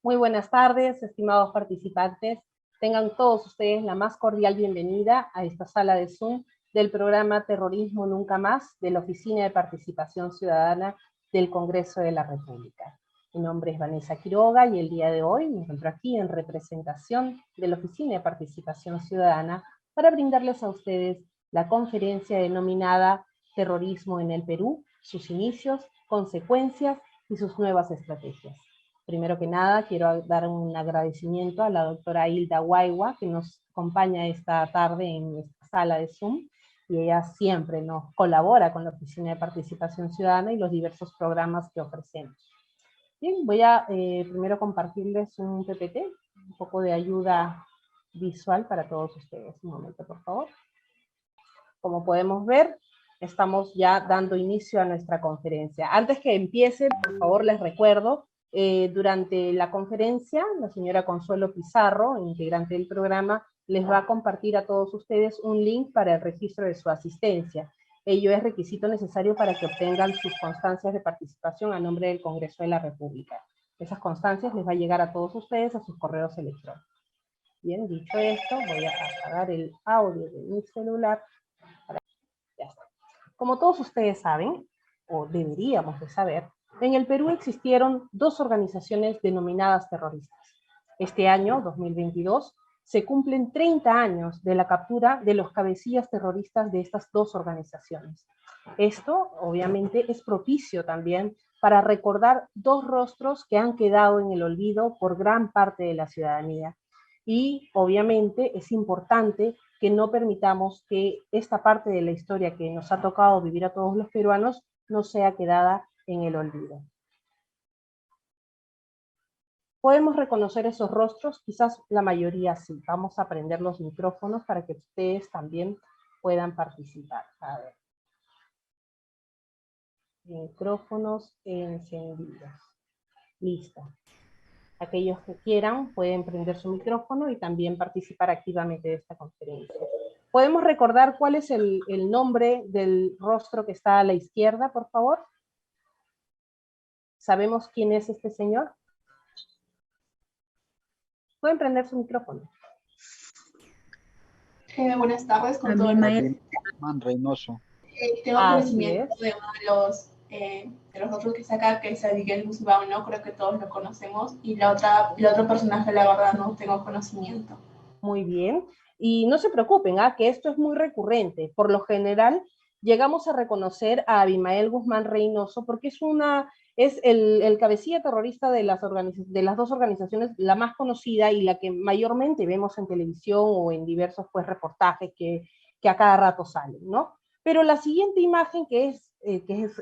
Muy buenas tardes, estimados participantes. Tengan todos ustedes la más cordial bienvenida a esta sala de Zoom del programa Terrorismo Nunca Más de la Oficina de Participación Ciudadana del Congreso de la República. Mi nombre es Vanessa Quiroga y el día de hoy me encuentro aquí en representación de la Oficina de Participación Ciudadana para brindarles a ustedes la conferencia denominada Terrorismo en el Perú, sus inicios, consecuencias y sus nuevas estrategias. Primero que nada, quiero dar un agradecimiento a la doctora Hilda Guaigua, que nos acompaña esta tarde en esta sala de Zoom, y ella siempre nos colabora con la Oficina de Participación Ciudadana y los diversos programas que ofrecemos. Bien, voy a primero compartirles un PPT, un poco de ayuda visual para todos ustedes. Un momento, por favor. Como podemos ver, estamos ya dando inicio a nuestra conferencia. Antes que empiece, por favor, les recuerdo, durante la conferencia, la señora Consuelo Pizarro, integrante del programa, les va a compartir a todos ustedes un link para el registro de su asistencia. Ello es requisito necesario para que obtengan sus constancias de participación a nombre del Congreso de la República. Esas constancias les va a llegar a todos ustedes a sus correos electrónicos. Bien, dicho esto, voy a apagar el audio de mi celular. Ya está. Como todos ustedes saben, o deberíamos de saber, en el Perú existieron dos organizaciones denominadas terroristas. Este año, 2022, se cumplen 30 años de la captura de los cabecillas terroristas de estas dos organizaciones. Esto, obviamente, es propicio también para recordar dos rostros que han quedado en el olvido por gran parte de la ciudadanía. Y, obviamente, es importante que no permitamos que esta parte de la historia que nos ha tocado vivir a todos los peruanos no sea quedada en el olvido. ¿Podemos reconocer esos rostros? Quizás la mayoría sí. Vamos a prender los micrófonos para que ustedes también puedan participar. A ver. Micrófonos encendidos. Listo. Aquellos que quieran pueden prender su micrófono y también participar activamente de esta conferencia. ¿Podemos recordar cuál es el nombre del rostro que está a la izquierda, por favor? ¿Sabemos quién es este señor? Pueden prender su micrófono. Buenas tardes con todos. Abimael Guzmán Reynoso. Tengo conocimiento de uno de los otros que está acá, que es Abigail Guzmán, ¿no? Creo que todos lo conocemos. Y el otro personaje, la verdad, no tengo conocimiento. Muy bien. Y no se preocupen, que esto es muy recurrente. Por lo general, llegamos a reconocer a Abimael Guzmán Reynoso porque es el cabecilla terrorista de las dos organizaciones, la más conocida y la que mayormente vemos en televisión o en diversos reportajes que a cada rato salen, ¿no? Pero la siguiente imagen, que es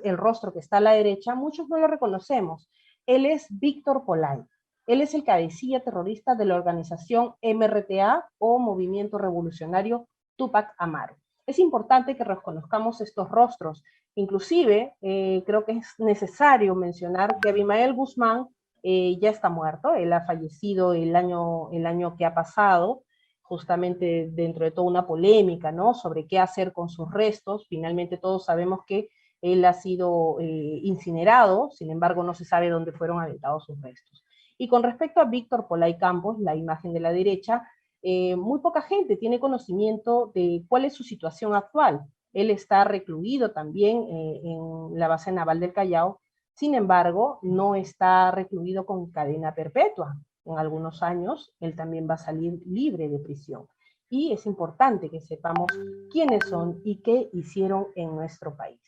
el rostro que está a la derecha, muchos no lo reconocemos. Él es Víctor Polay. Él es el cabecilla terrorista de la organización MRTA o Movimiento Revolucionario Túpac Amaru. Es importante que reconozcamos estos rostros. Inclusive, creo que es necesario mencionar que Abimael Guzmán ya está muerto. Él ha fallecido el año que ha pasado, justamente dentro de toda una polémica, ¿no?, sobre qué hacer con sus restos. Finalmente todos sabemos que él ha sido incinerado, sin embargo no se sabe dónde fueron aventados sus restos. Y con respecto a Víctor Polay Campos, la imagen de la derecha, muy poca gente tiene conocimiento de cuál es su situación actual. Él está recluido también en la base naval del Callao, sin embargo, no está recluido con cadena perpetua. En algunos años, él también va a salir libre de prisión. Y es importante que sepamos quiénes son y qué hicieron en nuestro país.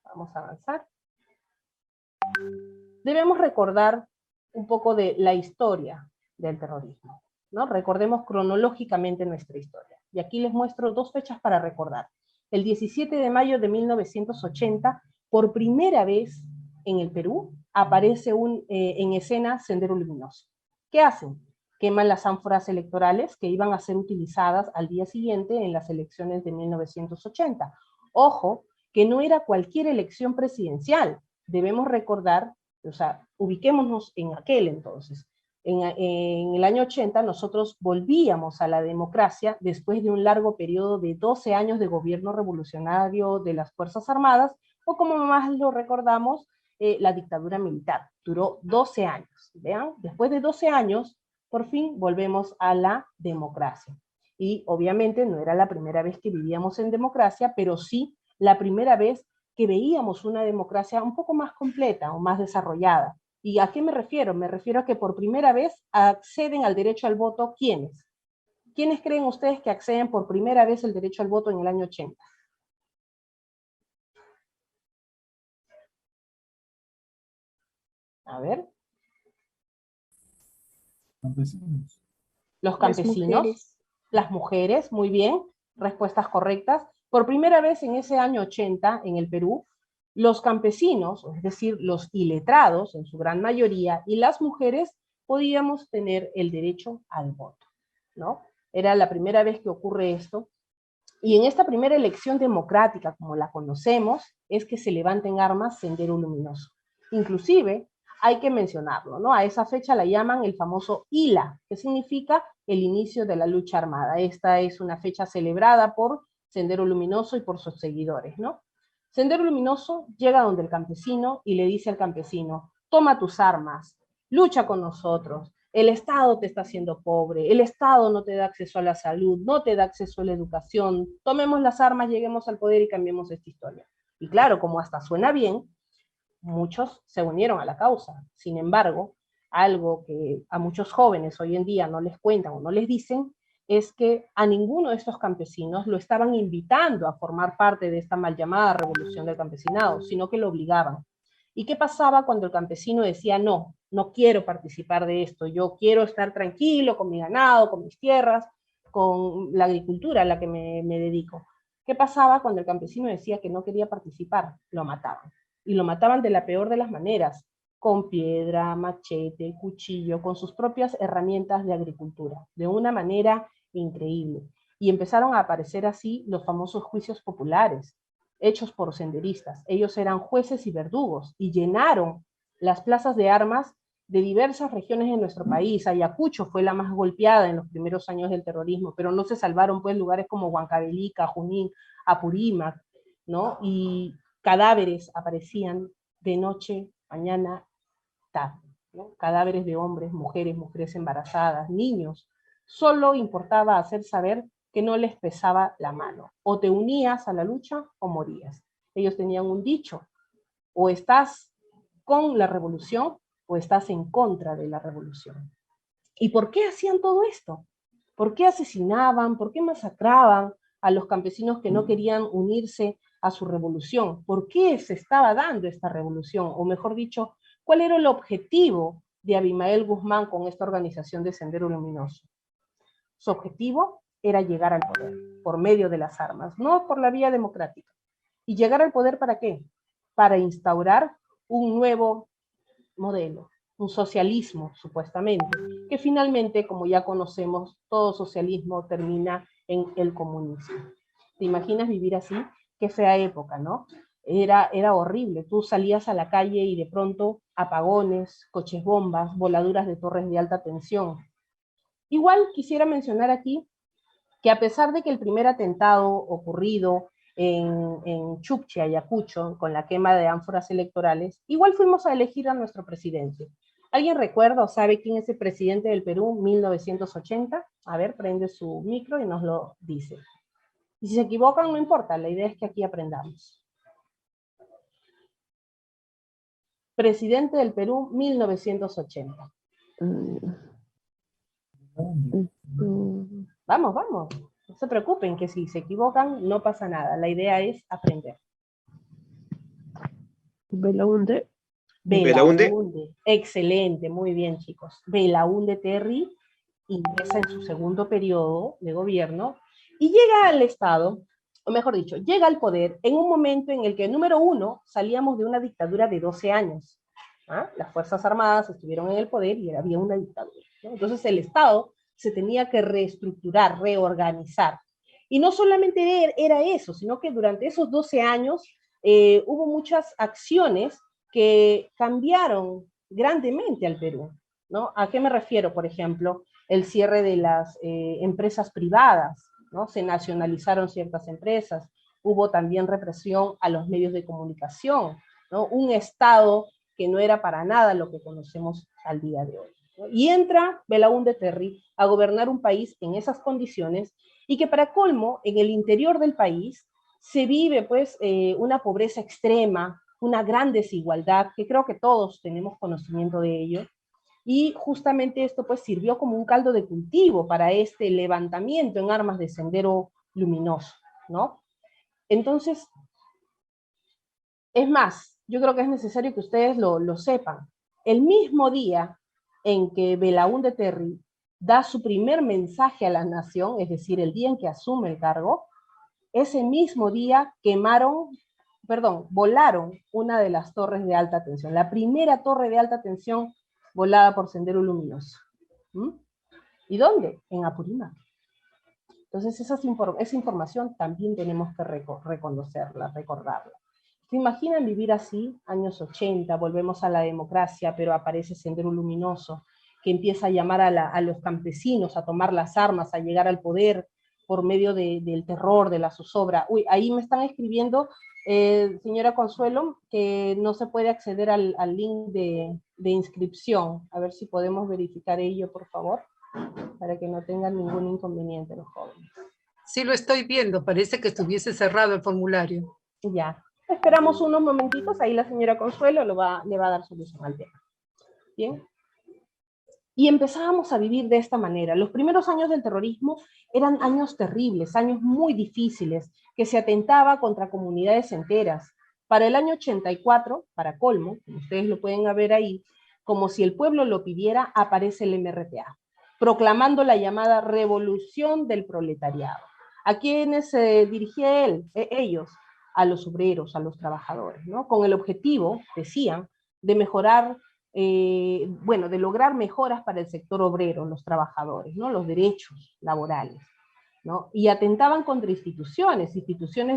Vamos a avanzar. Debemos recordar un poco de la historia del terrorismo, ¿no? Recordemos cronológicamente nuestra historia. Y aquí les muestro dos fechas para recordar. El 17 de mayo de 1980, por primera vez en el Perú, aparece en escena Sendero Luminoso. ¿Qué hacen? Queman las ánforas electorales que iban a ser utilizadas al día siguiente en las elecciones de 1980. Ojo, que no era cualquier elección presidencial. Debemos recordar, o sea, ubiquémonos en aquel entonces. En el año 80 nosotros volvíamos a la democracia después de un largo periodo de 12 años de gobierno revolucionario de las Fuerzas Armadas, o como más lo recordamos, la dictadura militar. Duró 12 años. Vean, después de 12 años, por fin volvemos a la democracia. Y obviamente no era la primera vez que vivíamos en democracia, pero sí la primera vez que veíamos una democracia un poco más completa o más desarrollada. ¿Y a qué me refiero? Me refiero a que por primera vez acceden al derecho al voto, ¿quiénes? ¿Quiénes creen ustedes que acceden por primera vez al derecho al voto en el año 80? A ver. Campesinos. Los campesinos, las mujeres, muy bien, respuestas correctas. Por primera vez en ese año 80 en el Perú, los campesinos, es decir, los iletrados en su gran mayoría, y las mujeres podíamos tener el derecho al voto, ¿no? Era la primera vez que ocurre esto. Y en esta primera elección democrática, como la conocemos, es que se levanta en armas Sendero Luminoso. Inclusive, hay que mencionarlo, ¿no? A esa fecha la llaman el famoso ILA, que significa el inicio de la lucha armada. Esta es una fecha celebrada por Sendero Luminoso y por sus seguidores, ¿no? Sendero Luminoso llega donde el campesino y le dice al campesino, toma tus armas, lucha con nosotros, el Estado te está haciendo pobre, el Estado no te da acceso a la salud, no te da acceso a la educación, tomemos las armas, lleguemos al poder y cambiemos esta historia. Y claro, como hasta suena bien, muchos se unieron a la causa. Sin embargo, algo que a muchos jóvenes hoy en día no les cuentan o no les dicen, es que a ninguno de estos campesinos lo estaban invitando a formar parte de esta mal llamada revolución del campesinado, sino que lo obligaban. ¿Y qué pasaba cuando el campesino decía, no, no quiero participar de esto, yo quiero estar tranquilo con mi ganado, con mis tierras, con la agricultura a la que me dedico? ¿Qué pasaba cuando el campesino decía que no quería participar? Lo mataban. Y lo mataban de la peor de las maneras, con piedra, machete, cuchillo, con sus propias herramientas de agricultura, de una manera increíble. Y empezaron a aparecer así los famosos juicios populares, hechos por senderistas. Ellos eran jueces y verdugos, y llenaron las plazas de armas de diversas regiones de nuestro país. Ayacucho fue la más golpeada en los primeros años del terrorismo, pero no se salvaron pues lugares como Huancavelica, Junín, Apurímac, ¿no? Y cadáveres aparecían de noche, mañana, tarde, ¿no? Cadáveres de hombres, mujeres embarazadas, niños. Solo importaba hacer saber que no les pesaba la mano. O te unías a la lucha o morías. Ellos tenían un dicho, o estás con la revolución o estás en contra de la revolución. ¿Y por qué hacían todo esto? ¿Por qué asesinaban? ¿Por qué masacraban a los campesinos que no querían unirse a su revolución? ¿Por qué se estaba dando esta revolución? O mejor dicho, ¿cuál era el objetivo de Abimael Guzmán con esta organización de Sendero Luminoso? Su objetivo era llegar al poder, por medio de las armas, no por la vía democrática. ¿Y llegar al poder para qué? Para instaurar un nuevo modelo, un socialismo, supuestamente, que finalmente, como ya conocemos, todo socialismo termina en el comunismo. ¿Te imaginas vivir así? Qué fea época, ¿no? Era horrible. Tú salías a la calle y de pronto apagones, coches bombas, voladuras de torres de alta tensión. Igual quisiera mencionar aquí que a pesar de que el primer atentado ocurrido en Chukchi, Ayacucho, con la quema de ánforas electorales, igual fuimos a elegir a nuestro presidente. ¿Alguien recuerda o sabe quién es el presidente del Perú 1980? A ver, prende su micro y nos lo dice. Y si se equivocan, no importa, la idea es que aquí aprendamos. Presidente del Perú 1980. Vamos, vamos. No se preocupen, que si se equivocan, no pasa nada. La idea es aprender. Belaúnde. Belaúnde. Excelente, muy bien, chicos. Belaúnde Terry ingresa en su segundo periodo de gobierno y llega al Estado, o mejor dicho, llega al poder en un momento en el que, número uno, salíamos de una dictadura de 12 años. ¿Ah? Las Fuerzas Armadas estuvieron en el poder y había una dictadura, ¿no? Entonces el Estado se tenía que reestructurar, reorganizar. Y no solamente era eso, sino que durante esos 12 años hubo muchas acciones que cambiaron grandemente al Perú, ¿no? ¿A qué me refiero? Por ejemplo, el cierre de las empresas privadas, ¿no? Se nacionalizaron ciertas empresas, hubo también represión a los medios de comunicación, ¿no? Un Estado que no era para nada lo que conocemos al día de hoy, ¿no? Y entra Belaúnde Terry a gobernar un país en esas condiciones, y que para colmo, en el interior del país, se vive pues una pobreza extrema, una gran desigualdad, que creo que todos tenemos conocimiento de ello, y justamente esto pues sirvió como un caldo de cultivo para este levantamiento en armas de Sendero Luminoso, ¿no? Entonces, es más, yo creo que es necesario que ustedes lo sepan. El mismo día en que Belaúnde Terry da su primer mensaje a la nación, es decir, el día en que asume el cargo, ese mismo día volaron una de las torres de alta tensión, la primera torre de alta tensión volada por Sendero Luminoso. ¿Mm? ¿Y dónde? En Apurímac. Entonces esa información también tenemos que reconocerla, recordarla. ¿Se imaginan vivir así? Años 80, volvemos a la democracia, pero aparece Sendero Luminoso, que empieza a llamar a los campesinos a tomar las armas, a llegar al poder por medio del terror, de la zozobra. Uy, ahí me están escribiendo, señora Consuelo, que no se puede acceder al link de inscripción. A ver si podemos verificar ello, por favor, para que no tengan ningún inconveniente los jóvenes. Sí, lo estoy viendo, parece que estuviese cerrado el formulario. Ya, esperamos unos momentitos, ahí la señora Consuelo le va a dar solución al tema. Bien. Y empezábamos a vivir de esta manera. Los primeros años del terrorismo eran años terribles, años muy difíciles, que se atentaba contra comunidades enteras. Para el año 84, para colmo, como ustedes lo pueden ver ahí, como si el pueblo lo pidiera, aparece el MRTA, proclamando la llamada revolución del proletariado. ¿A quiénes se dirigía ellos? A los obreros, a los trabajadores, ¿no? Con el objetivo, decían, de mejorar, de lograr mejoras para el sector obrero, los trabajadores, ¿no? Los derechos laborales, ¿no? Y atentaban contra instituciones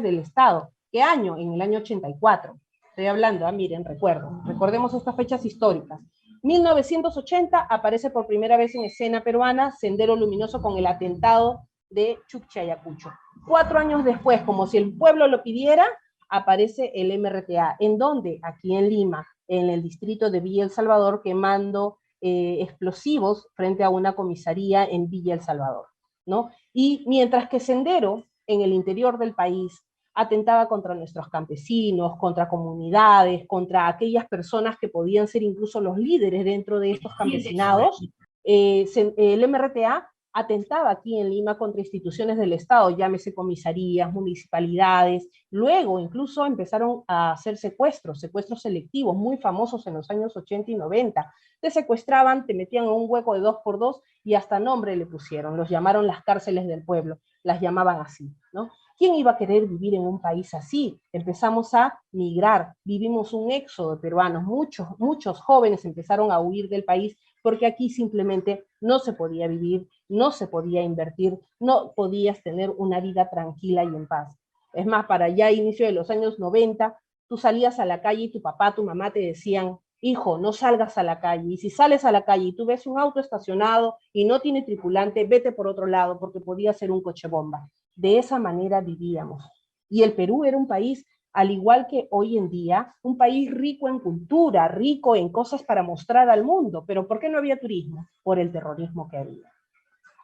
del Estado. ¿Qué año? En el año 84. Estoy hablando, miren, recordemos estas fechas históricas. 1980 aparece por primera vez en escena peruana Sendero Luminoso con el atentado de Chuquicha y Ayacucho. 4 años después, como si el pueblo lo pidiera, aparece el MRTA. ¿En dónde? Aquí en Lima, en el distrito de Villa El Salvador, quemando explosivos frente a una comisaría en Villa El Salvador, ¿no? Y mientras que Sendero, en el interior del país, atentaba contra nuestros campesinos, contra comunidades, contra aquellas personas que podían ser incluso los líderes dentro de estos campesinados, el MRTA atentaba aquí en Lima contra instituciones del Estado, llámese comisarías, municipalidades. Luego incluso empezaron a hacer secuestros selectivos muy famosos en los años 80 y 90. Te secuestraban, te metían en un hueco de 2x2 y hasta nombre le pusieron, los llamaron las cárceles del pueblo, las llamaban así, ¿no? ¿Quién iba a querer vivir en un país así? Empezamos a migrar, vivimos un éxodo de peruanos, muchos jóvenes empezaron a huir del país porque aquí simplemente no se podía vivir, no se podía invertir, no podías tener una vida tranquila y en paz. Es más, para ya inicio de los años 90, tú salías a la calle y tu papá, tu mamá te decían, hijo, no salgas a la calle, y si sales a la calle y tú ves un auto estacionado y no tiene tripulante, vete por otro lado porque podía ser un coche bomba. De esa manera vivíamos. Y el Perú era un país, al igual que hoy en día, un país rico en cultura, rico en cosas para mostrar al mundo. ¿Pero por qué no había turismo? Por el terrorismo que había.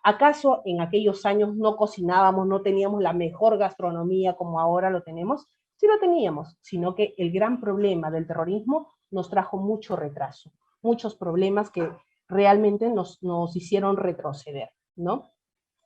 ¿Acaso en aquellos años no cocinábamos, no teníamos la mejor gastronomía como ahora lo tenemos? Sí lo teníamos, sino que el gran problema del terrorismo nos trajo mucho retraso, muchos problemas que realmente nos hicieron retroceder, ¿no?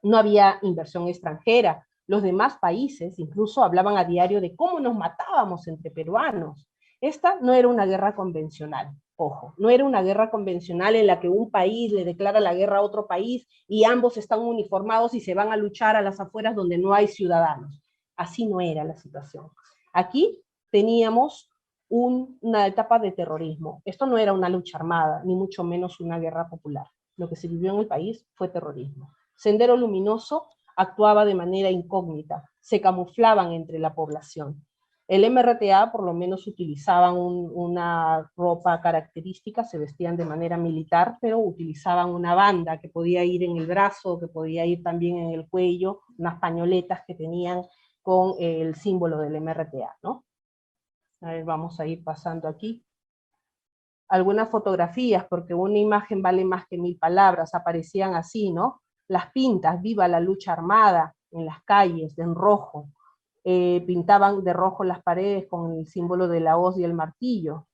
No había inversión extranjera. Los demás países incluso hablaban a diario de cómo nos matábamos entre peruanos. Esta no era una guerra convencional, ojo, no era una guerra convencional en la que un país le declara la guerra a otro país y ambos están uniformados y se van a luchar a las afueras donde no hay ciudadanos. Así no era la situación. Aquí teníamos una etapa de terrorismo. Esto no era una lucha armada, ni mucho menos una guerra popular. Lo que se vivió en el país fue terrorismo. Sendero Luminoso actuaba de manera incógnita, se camuflaban entre la población. El MRTA por lo menos utilizaban una ropa característica, se vestían de manera militar, pero utilizaban una banda que podía ir en el brazo, que podía ir también en el cuello, unas pañoletas que tenían con el símbolo del MRTA, ¿no? A ver, vamos a ir pasando aquí. Algunas fotografías, porque una imagen vale más que 1000 palabras, aparecían así, ¿no? Las pintas, viva la lucha armada, en las calles, en rojo. Pintaban de rojo las paredes con el símbolo de la hoz y el martillo.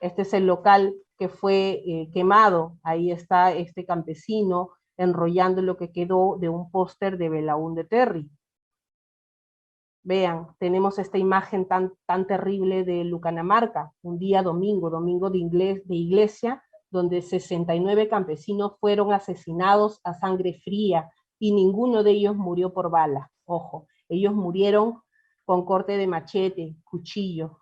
Este es el local que fue quemado. Ahí está este campesino enrollando lo que quedó de un póster de Belaúnde Terry. Vean, tenemos esta imagen tan terrible de Lucanamarca, un día domingo de iglesia, donde 69 campesinos fueron asesinados a sangre fría y ninguno de ellos murió por bala. Ojo, ellos murieron con corte de machete, cuchillo.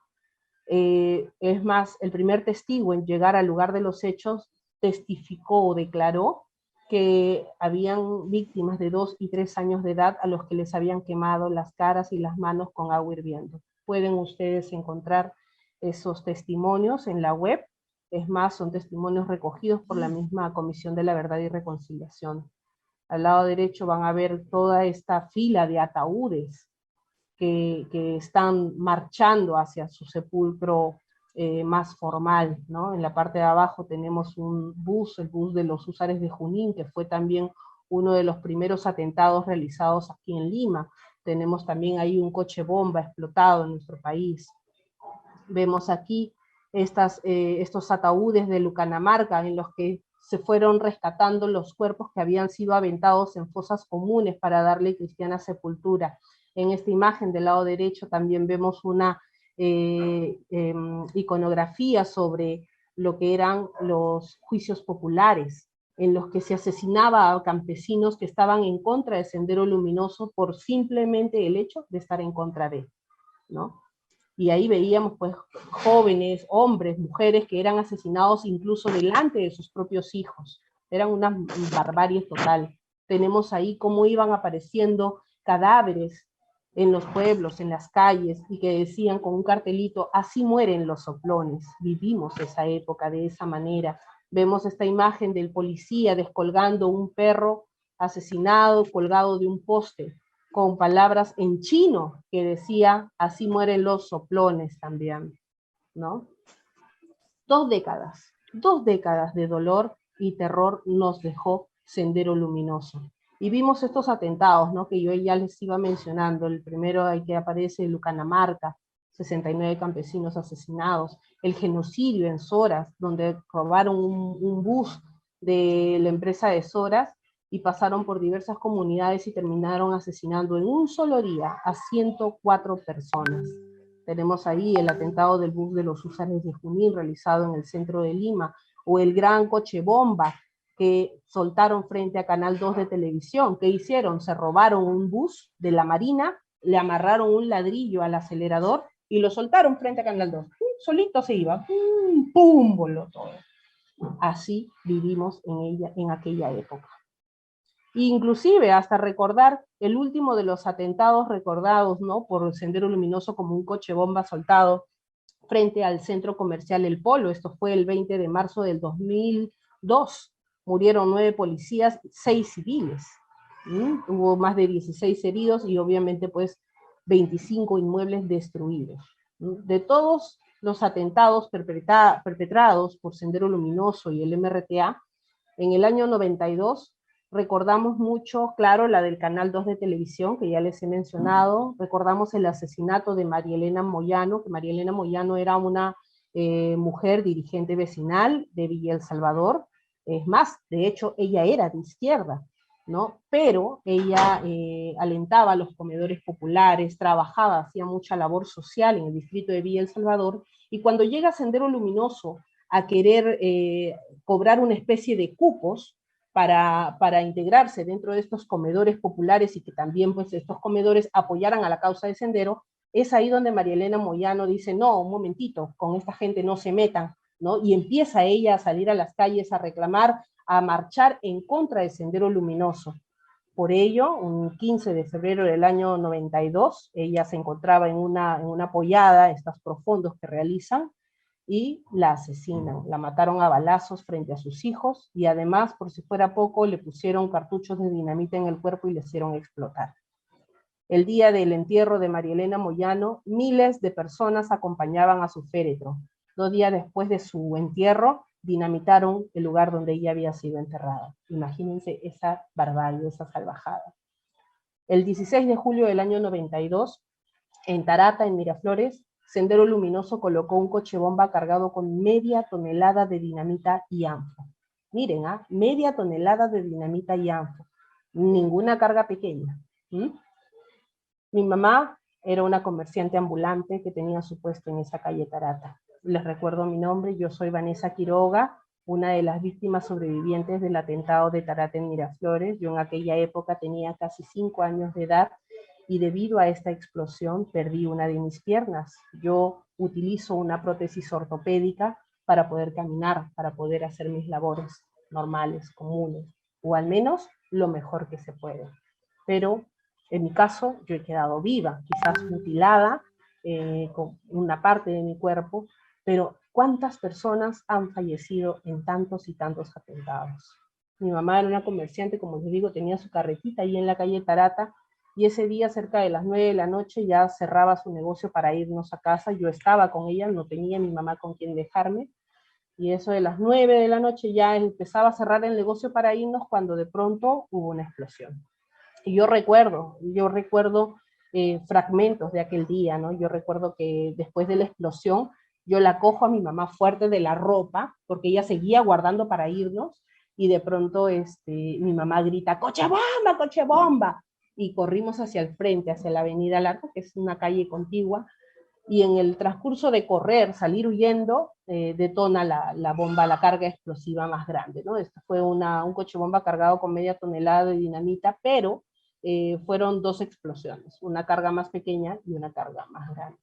Es más, el primer testigo en llegar al lugar de los hechos testificó o declaró que habían víctimas de 2 y 3 años de edad a los que les habían quemado las caras y las manos con agua hirviendo. Pueden ustedes encontrar esos testimonios en la web. Es más, son testimonios recogidos por la misma Comisión de la Verdad y Reconciliación. Al lado derecho van a ver toda esta fila de ataúdes que están marchando hacia su sepulcro más formal, ¿no? En la parte de abajo tenemos un bus, el bus de los húsares de Junín, que fue también uno de los primeros atentados realizados aquí en Lima. Tenemos también ahí un coche bomba explotado en nuestro país. Vemos aquí estos ataúdes de Lucanamarca en los que se fueron rescatando los cuerpos que habían sido aventados en fosas comunes para darle cristiana sepultura. En esta imagen del lado derecho también vemos una iconografía sobre lo que eran los juicios populares, en los que se asesinaba a campesinos que estaban en contra del Sendero Luminoso por simplemente el hecho de estar en contra de él, ¿no? Y ahí veíamos pues jóvenes, hombres, mujeres que eran asesinados incluso delante de sus propios hijos. Eran una barbarie total. Tenemos ahí cómo iban apareciendo cadáveres en los pueblos, en las calles, y que decían con un cartelito, así mueren los soplones. Vivimos esa época de esa manera. Vemos esta imagen del policía descolgando un perro asesinado, colgado de un poste, con palabras en chino que decía, así mueren los soplones también, ¿no? 2 décadas de dolor y terror nos dejó Sendero Luminoso. Y vimos estos atentados, ¿no? Que yo ya les iba mencionando. El primero ahí que aparece Lucanamarca, 69 campesinos asesinados. El genocidio en Soras, donde robaron un bus de la empresa de Soras y pasaron por diversas comunidades y terminaron asesinando en un solo día a 104 personas. Tenemos ahí el atentado del bus de los húsares de Junín realizado en el centro de Lima, o el gran coche bomba que soltaron frente a Canal 2 de televisión. ¿Qué hicieron? Se robaron un bus de la Marina, le amarraron un ladrillo al acelerador y lo soltaron frente a Canal 2. Solito se iba, ¡pum! Voló todo. Así vivimos en aquella época. Inclusive hasta recordar el último de los atentados recordados, ¿no? Por el Sendero Luminoso como un coche bomba soltado frente al centro comercial El Polo. Esto fue el 20 de marzo del 2002. Murieron 9 policías, 6 civiles. Hubo más de 16 heridos y obviamente pues 25 inmuebles destruidos. De todos los atentados perpetrados por Sendero Luminoso y el MRTA, en el año 92 recordamos mucho, claro, la del Canal 2 de televisión, que ya les he mencionado. Recordamos el asesinato de María Elena Moyano, que María Elena Moyano era una mujer dirigente vecinal de Villa El Salvador. Es más, de hecho, ella era de izquierda, ¿no? Pero ella alentaba a los comedores populares, trabajaba, hacía mucha labor social en el distrito de Villa El Salvador, y cuando llega Sendero Luminoso a querer cobrar una especie de cupos para integrarse dentro de estos comedores populares y que también pues estos comedores apoyaran a la causa de Sendero, es ahí donde María Elena Moyano dice, no, un momentito, con esta gente no se metan, ¿no? Y empieza ella a salir a las calles a reclamar, a marchar en contra del Sendero Luminoso. Por ello, un 15 de febrero del año 92, ella se encontraba en una pollada, estos profundos que realizan, y la asesinan. La mataron a balazos frente a sus hijos y además, por si fuera poco, le pusieron cartuchos de dinamita en el cuerpo y le hicieron explotar. El día del entierro de María Elena Moyano, miles de personas acompañaban a su féretro. 2 días después de su entierro, dinamitaron el lugar donde ella había sido enterrada. Imagínense esa barbarie, esa salvajada. El 16 de julio del año 92, en Tarata, en Miraflores, Sendero Luminoso colocó un coche bomba cargado con media tonelada de dinamita y anfo. Miren, media tonelada de dinamita y anfo. Ninguna carga pequeña. Mi mamá era una comerciante ambulante que tenía su puesto en esa calle Tarata. Les recuerdo mi nombre, yo soy Vanessa Quiroga, una de las víctimas sobrevivientes del atentado de Tarata en Miraflores. Yo en aquella época tenía casi 5 años de edad y debido a esta explosión perdí una de mis piernas. Yo utilizo una prótesis ortopédica para poder caminar, para poder hacer mis labores normales, comunes, o al menos lo mejor que se puede. Pero en mi caso, yo he quedado viva, quizás mutilada, con una parte de mi cuerpo, pero ¿cuántas personas han fallecido en tantos y tantos atentados? Mi mamá era una comerciante, como les digo, tenía su carretita ahí en la calle Tarata, y ese día, cerca de las 9 de la noche, ya cerraba su negocio para irnos a casa. Yo estaba con ella, no tenía mi mamá con quien dejarme, y eso de las 9 de la noche ya empezaba a cerrar el negocio para irnos, cuando de pronto hubo una explosión. Y yo recuerdo fragmentos de aquel día, ¿no? Yo recuerdo que después de la explosión, yo la cojo a mi mamá fuerte de la ropa, porque ella seguía guardando para irnos, y de pronto mi mamá grita, ¡coche bomba, coche bomba! Y corrimos hacia el frente, hacia la avenida Larga, que es una calle contigua, y en el transcurso de correr, salir huyendo, detona la bomba, la carga explosiva más grande, ¿no? Esto fue un coche bomba cargado con media tonelada de dinamita, pero fueron 2 explosiones, una carga más pequeña y una carga más grande.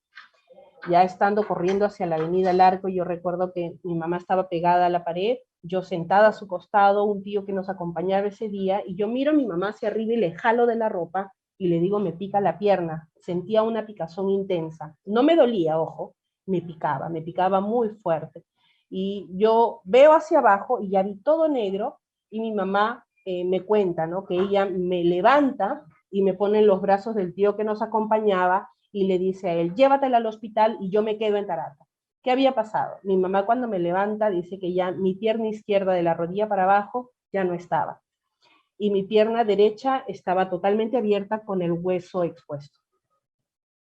Ya estando corriendo hacia la avenida Larco, yo recuerdo que mi mamá estaba pegada a la pared, yo sentada a su costado, un tío que nos acompañaba ese día, y yo miro a mi mamá hacia arriba y le jalo de la ropa, y le digo, me pica la pierna. Sentía una picazón intensa. No me dolía, ojo, me picaba muy fuerte. Y yo veo hacia abajo y ya vi todo negro, y mi mamá me cuenta, ¿no? Que ella me levanta y me pone en los brazos del tío que nos acompañaba y le dice a él, llévatela al hospital y yo me quedo en Tarata. ¿Qué había pasado? Mi mamá, cuando me levanta, dice que ya mi pierna izquierda de la rodilla para abajo ya no estaba, y mi pierna derecha estaba totalmente abierta con el hueso expuesto.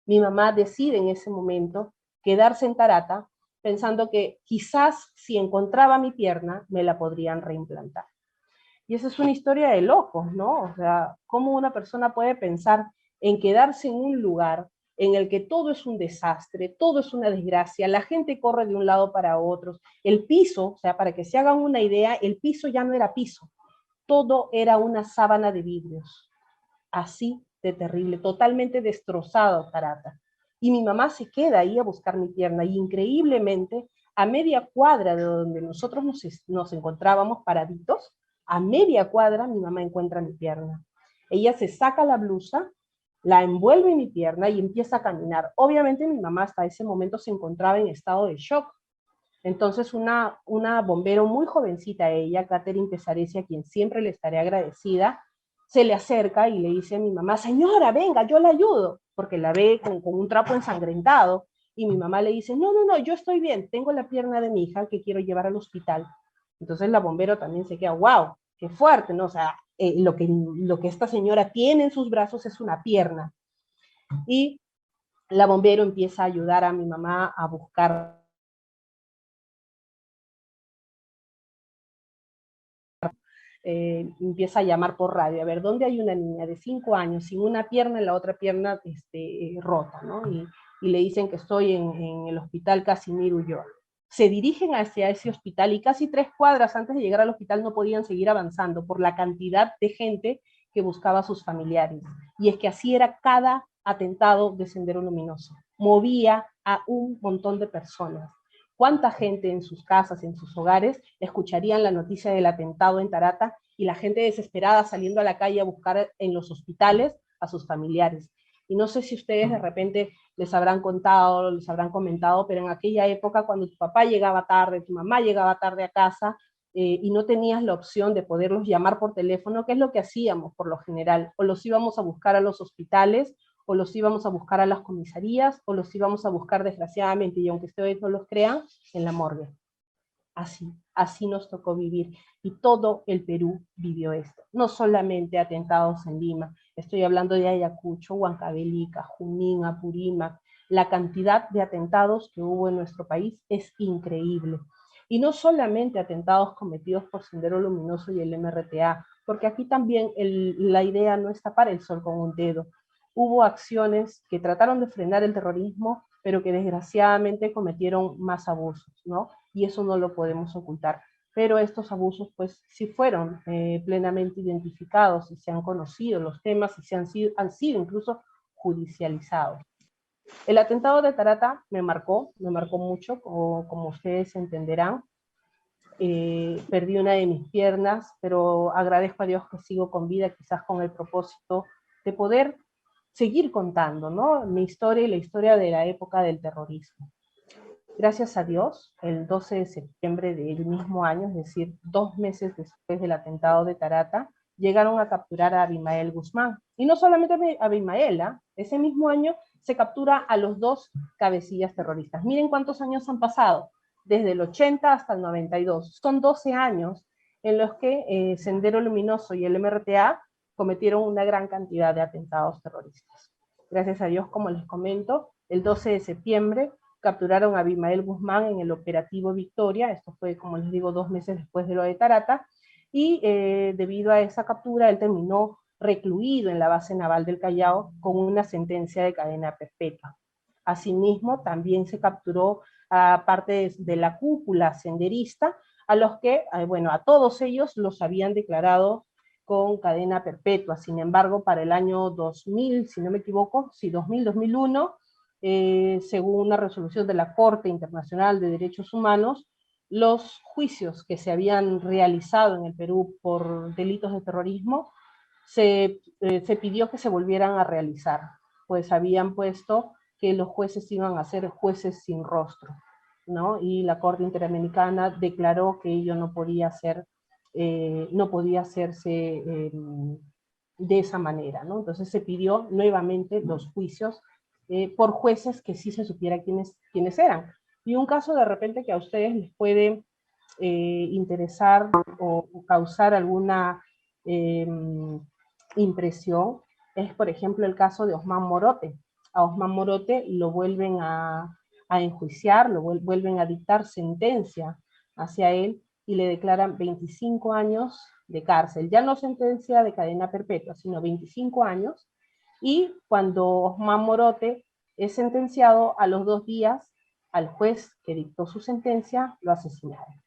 Mi mamá decide en ese momento quedarse en Tarata, pensando que quizás si encontraba mi pierna me la podrían reimplantar. Y esa es una historia de locos, ¿no? O sea, cómo una persona puede pensar en quedarse en un lugar en el que todo es un desastre, todo es una desgracia, la gente corre de un lado para otro, el piso, o sea, para que se hagan una idea, el piso ya no era piso, todo era una sábana de vidrios, así de terrible, totalmente destrozado Tarata. Y mi mamá se queda ahí a buscar mi pierna, y increíblemente, a media cuadra de donde nosotros nos encontrábamos paraditos, a media cuadra mi mamá encuentra mi pierna. Ella se saca la blusa, la envuelve en mi pierna y empieza a caminar. Obviamente mi mamá hasta ese momento se encontraba en estado de shock. Entonces una bombero muy jovencita, ella, Catherine Pesaresi, a quien siempre le estaré agradecida, se le acerca y le dice a mi mamá, señora, venga, yo la ayudo, porque la ve con un trapo ensangrentado, y mi mamá le dice, no, yo estoy bien, tengo la pierna de mi hija que quiero llevar al hospital. Entonces la bombero también se queda, wow, qué fuerte, ¿no? O sea, lo que esta señora tiene en sus brazos es una pierna. Y la bombero empieza a ayudar a mi mamá a buscar empieza a llamar por radio, a ver, ¿dónde hay una niña de 5 años sin una pierna y la otra pierna rota, ¿no? Y le dicen que estoy en el hospital Casimiro Ulloa. Se dirigen hacia ese hospital y casi 3 cuadras antes de llegar al hospital no podían seguir avanzando por la cantidad de gente que buscaba a sus familiares. Y es que así era cada atentado de Sendero Luminoso. Movía a un montón de personas. ¿Cuánta gente en sus casas, en sus hogares, escucharían la noticia del atentado en Tarata y la gente desesperada saliendo a la calle a buscar en los hospitales a sus familiares? Y no sé si ustedes de repente les habrán contado, les habrán comentado, pero en aquella época cuando tu papá llegaba tarde, tu mamá llegaba tarde a casa y no tenías la opción de poderlos llamar por teléfono, ¿qué es lo que hacíamos por lo general? O los íbamos a buscar a los hospitales o los íbamos a buscar a las comisarías, o los íbamos a buscar desgraciadamente, y aunque ustedes no los crean, en la morgue. Así nos tocó vivir, y todo el Perú vivió esto. No solamente atentados en Lima, estoy hablando de Ayacucho, Huancavelica, Junín, Apurímac. La cantidad de atentados que hubo en nuestro país es increíble. Y no solamente atentados cometidos por Sendero Luminoso y el MRTA, porque aquí también la idea no es tapar el sol con un dedo. Hubo acciones que trataron de frenar el terrorismo, pero que desgraciadamente cometieron más abusos, ¿no? Y eso no lo podemos ocultar. Pero estos abusos, pues, sí fueron plenamente identificados, y se han conocido los temas, y han sido incluso judicializados. El atentado de Tarata me marcó mucho, como ustedes entenderán. Perdí una de mis piernas, pero agradezco a Dios que sigo con vida, quizás con el propósito de poder seguir contando, ¿no?, mi historia y la historia de la época del terrorismo. Gracias a Dios, el 12 de septiembre del mismo año, es decir, 2 meses después del atentado de Tarata, llegaron a capturar a Abimael Guzmán. Y no solamente a Abimael, ese mismo año se captura a los 2 cabecillas terroristas. Miren cuántos años han pasado, desde el 80 hasta el 92. Son 12 años en los que Sendero Luminoso y el MRTA cometieron una gran cantidad de atentados terroristas. Gracias a Dios, como les comento, el 12 de septiembre capturaron a Abimael Guzmán en el operativo Victoria. Esto fue, como les digo, 2 meses después de lo de Tarata, y debido a esa captura, él terminó recluido en la base naval del Callao con una sentencia de cadena perpetua. Asimismo, también se capturó a parte de la cúpula senderista, a los que, bueno, a todos ellos los habían declarado con cadena perpetua. Sin embargo, para el año 2000, si no me equivoco, sí, 2000-2001, según una resolución de la Corte Internacional de Derechos Humanos, los juicios que se habían realizado en el Perú por delitos de terrorismo se pidió que se volvieran a realizar, pues habían puesto que los jueces iban a ser jueces sin rostro, ¿no? Y la Corte Interamericana declaró que ello no podía ser, no podía hacerse de esa manera, ¿no? Entonces se pidió nuevamente los juicios por jueces que sí se supiera quiénes eran. Y un caso de repente que a ustedes les puede interesar o causar alguna impresión es, por ejemplo, el caso de Osman Morote. A Osman Morote lo vuelven a enjuiciar, lo vuelven a dictar sentencia hacia él y le declaran 25 años de cárcel. Ya no sentencia de cadena perpetua, sino 25 años. Y cuando Osman Morote es sentenciado, a los 2 días, al juez que dictó su sentencia lo asesinaron.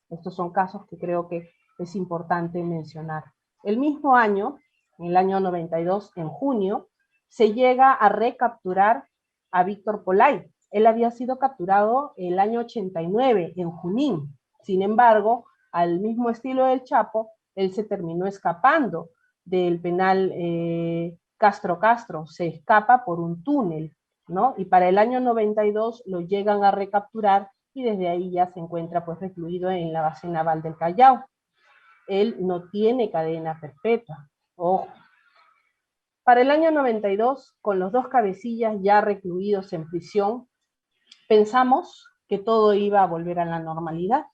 Estos son casos que creo que es importante mencionar. El mismo año, en el año 92, en junio, se llega a recapturar a Víctor Polay. Él había sido capturado el año 89, en Junín. Sin embargo, al mismo estilo del Chapo, él se terminó escapando del penal Castro, se escapa por un túnel, ¿no? Y para el año 92 lo llegan a recapturar, y desde ahí ya se encuentra pues recluido en la base naval del Callao. Él no tiene cadena perpetua, ojo. Para el año 92, con los 2 cabecillas ya recluidos en prisión, pensamos que todo iba a volver a la normalidad,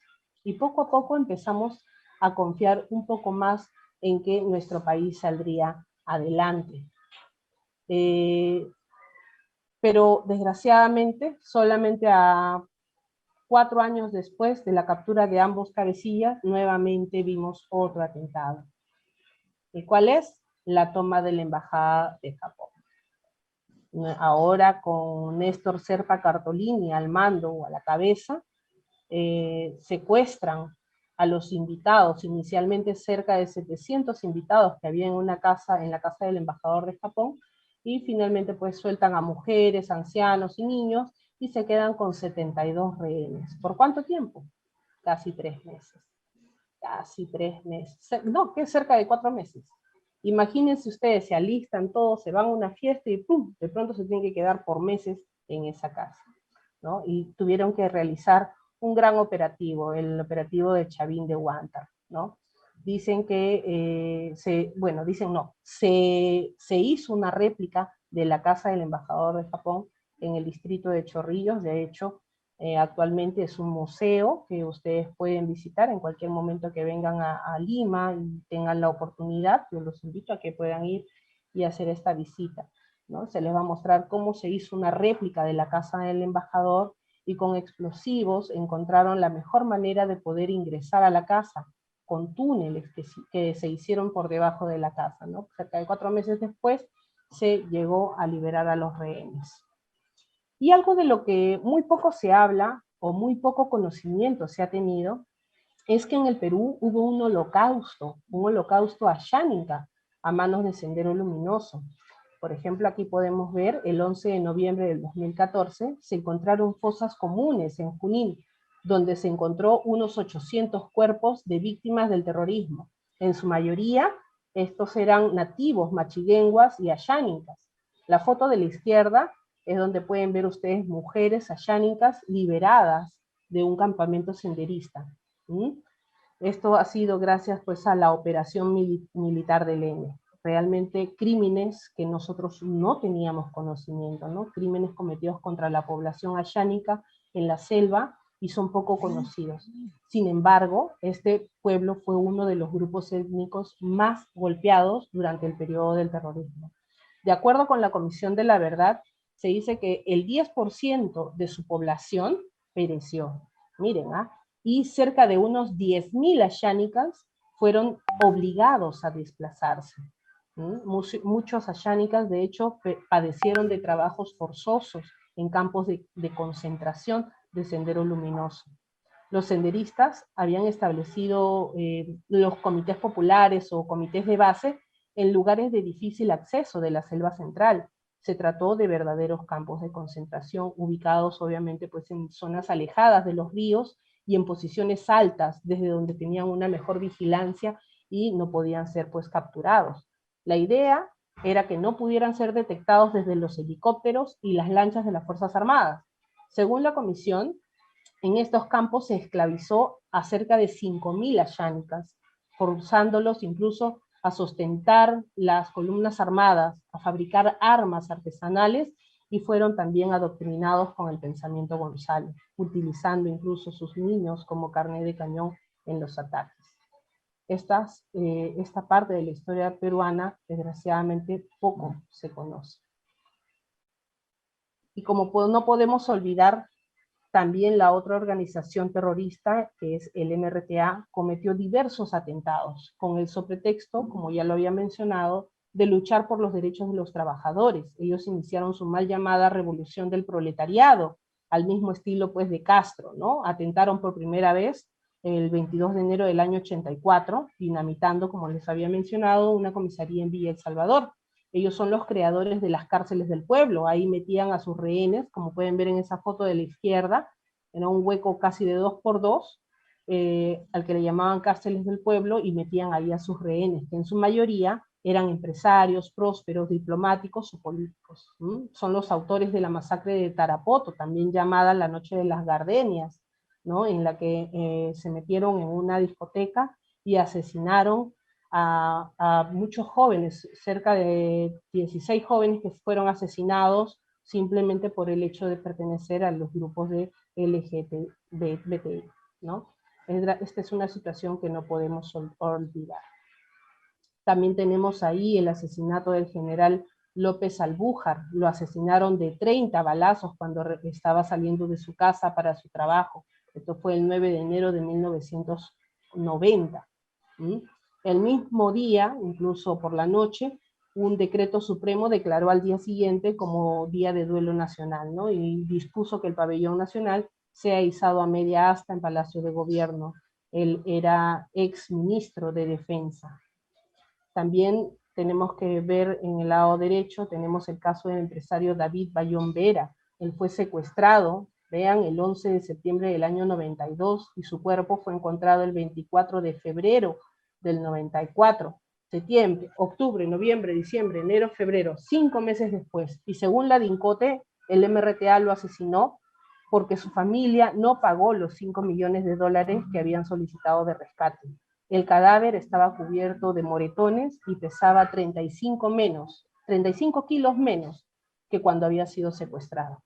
y poco a poco empezamos a confiar un poco más en que nuestro país saldría adelante. Pero desgraciadamente, solamente a 4 años después de la captura de ambos cabecillas, nuevamente vimos otro atentado. ¿Y cuál es? La toma de la Embajada de Japón. Ahora con Néstor Serpa Cartolini al mando o a la cabeza, secuestran a los invitados, inicialmente cerca de 700 invitados que había en la casa del embajador de Japón, y finalmente pues sueltan a mujeres, ancianos y niños, y se quedan con 72 rehenes. ¿Por cuánto tiempo? Casi 3 meses. Casi 3 meses. No, que es cerca de 4 meses. Imagínense ustedes, se alistan todos, se van a una fiesta y ¡pum!, de pronto se tienen que quedar por meses en esa casa, ¿no? Y tuvieron que realizar un gran operativo, el operativo de Chavín de Huántar, ¿no? dicen que, se hizo una réplica de la casa del embajador de Japón en el distrito de Chorrillos. De hecho, actualmente es un museo que ustedes pueden visitar en cualquier momento que vengan a Lima y tengan la oportunidad. Yo los invito a que puedan ir y hacer esta visita, ¿no? Se les va a mostrar cómo se hizo una réplica de la casa del embajador, y con explosivos encontraron la mejor manera de poder ingresar a la casa, con túneles que se hicieron por debajo de la casa, ¿no? Cerca de 4 meses después se llegó a liberar a los rehenes. Y algo de lo que muy poco se habla, o muy poco conocimiento se ha tenido, es que en el Perú hubo un holocausto asháninka, a manos de Sendero Luminoso. Por ejemplo, aquí podemos ver, el 11 de noviembre del 2014, se encontraron fosas comunes en Junín, donde se encontró unos 800 cuerpos de víctimas del terrorismo. En su mayoría, estos eran nativos, machiguenguas y asháninkas. La foto de la izquierda es donde pueden ver ustedes mujeres asháninkas liberadas de un campamento senderista. Esto ha sido gracias pues a la operación militar del ENE. Realmente crímenes que nosotros no teníamos conocimiento, ¿no? Crímenes cometidos contra la población ashánica en la selva y son poco conocidos. Sin embargo, este pueblo fue uno de los grupos étnicos más golpeados durante el periodo del terrorismo. De acuerdo con la Comisión de la Verdad, se dice que el 10% de su población pereció. Miren, y cerca de unos 10.000 ashánicas fueron obligados a desplazarse. Muchos ashánicas, de hecho, padecieron de trabajos forzosos en campos de concentración de Sendero Luminoso. Los senderistas habían establecido los comités populares o comités de base en lugares de difícil acceso de la selva central. Se trató de verdaderos campos de concentración, ubicados obviamente pues en zonas alejadas de los ríos y en posiciones altas, desde donde tenían una mejor vigilancia y no podían ser pues capturados. La idea era que no pudieran ser detectados desde los helicópteros y las lanchas de las Fuerzas Armadas. Según la comisión, en estos campos se esclavizó a cerca de 5.000 ashánicas, forzándolos incluso a sustentar las columnas armadas, a fabricar armas artesanales, y fueron también adoctrinados con el pensamiento González, utilizando incluso sus niños como carne de cañón en los ataques. Esta parte de la historia peruana, desgraciadamente, poco se conoce. Y como no podemos olvidar, también la otra organización terrorista, que es el MRTA, cometió diversos atentados, con el sobretexto, como ya lo había mencionado, de luchar por los derechos de los trabajadores. Ellos iniciaron su mal llamada revolución del proletariado, al mismo estilo pues de Castro, ¿no? Atentaron por primera vez el 22 de enero del año 84, dinamitando, como les había mencionado, una comisaría en Villa El Salvador. Ellos son los creadores de las cárceles del pueblo. Ahí metían a sus rehenes, como pueden ver en esa foto de la izquierda, en un hueco casi de 2x2, al que le llamaban cárceles del pueblo, y metían ahí a sus rehenes, que en su mayoría eran empresarios, prósperos, diplomáticos o políticos. Son los autores de la masacre de Tarapoto, también llamada la Noche de las Gardenias, ¿no? En la que se metieron en una discoteca y asesinaron a muchos jóvenes, cerca de 16 jóvenes que fueron asesinados simplemente por el hecho de pertenecer a los grupos de LGBTI, ¿no? Esta es una situación que no podemos olvidar. También tenemos ahí el asesinato del general López Albújar. Lo asesinaron de 30 balazos cuando estaba saliendo de su casa para su trabajo. Esto fue el 9 de enero de 1990. El mismo día, incluso por la noche, un decreto supremo declaró al día siguiente como día de duelo nacional, ¿no? Y dispuso que el pabellón nacional sea izado a media asta en Palacio de Gobierno. Él era ex ministro de Defensa. También tenemos que ver en el lado derecho, tenemos el caso del empresario David Bayón Vera. Él fue secuestrado, vean, el 11 de septiembre del año 92, y su cuerpo fue encontrado el 24 de febrero del 94. Septiembre, octubre, noviembre, diciembre, enero, febrero, 5 meses después. Y según la DINCOTE, el MRTA lo asesinó porque su familia no pagó los $5 millones que habían solicitado de rescate. El cadáver estaba cubierto de moretones y pesaba 35 kilos menos que cuando había sido secuestrado.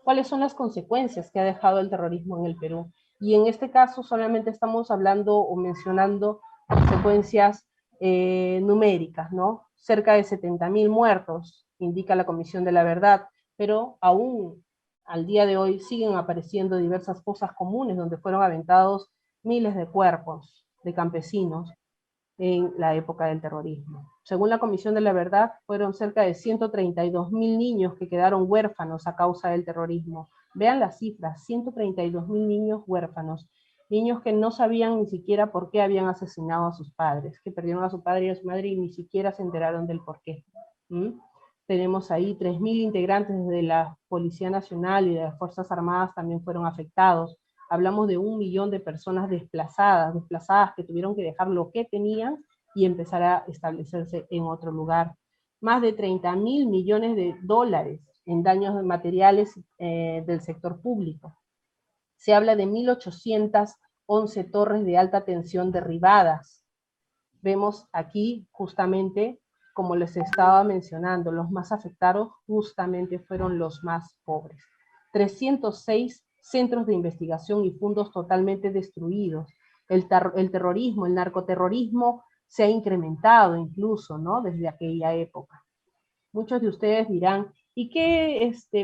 ¿Cuáles son las consecuencias que ha dejado el terrorismo en el Perú? Y en este caso solamente estamos hablando o mencionando consecuencias numéricas, ¿no? Cerca de 70.000 muertos, indica la Comisión de la Verdad, pero aún al día de hoy siguen apareciendo diversas fosas comunes donde fueron aventados miles de cuerpos de campesinos en la época del terrorismo. Según la Comisión de la Verdad, fueron cerca de 132.000 niños que quedaron huérfanos a causa del terrorismo. Vean las cifras, 132.000 niños huérfanos, niños que no sabían ni siquiera por qué habían asesinado a sus padres, que perdieron a su padre y a su madre y ni siquiera se enteraron del por qué. Tenemos ahí 3.000 integrantes de la Policía Nacional y de las Fuerzas Armadas también fueron afectados. Hablamos de 1 millón de personas desplazadas que tuvieron que dejar lo que tenían y empezar a establecerse en otro lugar. Más de 30.000 millones de dólares en daños materiales del sector público. Se habla de 1.811 torres de alta tensión derribadas. Vemos aquí justamente, como les estaba mencionando, los más afectados justamente fueron los más pobres. 306 centros de investigación y fondos totalmente destruidos. El terrorismo, el narcoterrorismo se ha incrementado incluso, ¿no? Desde aquella época. Muchos de ustedes dirán, ¿y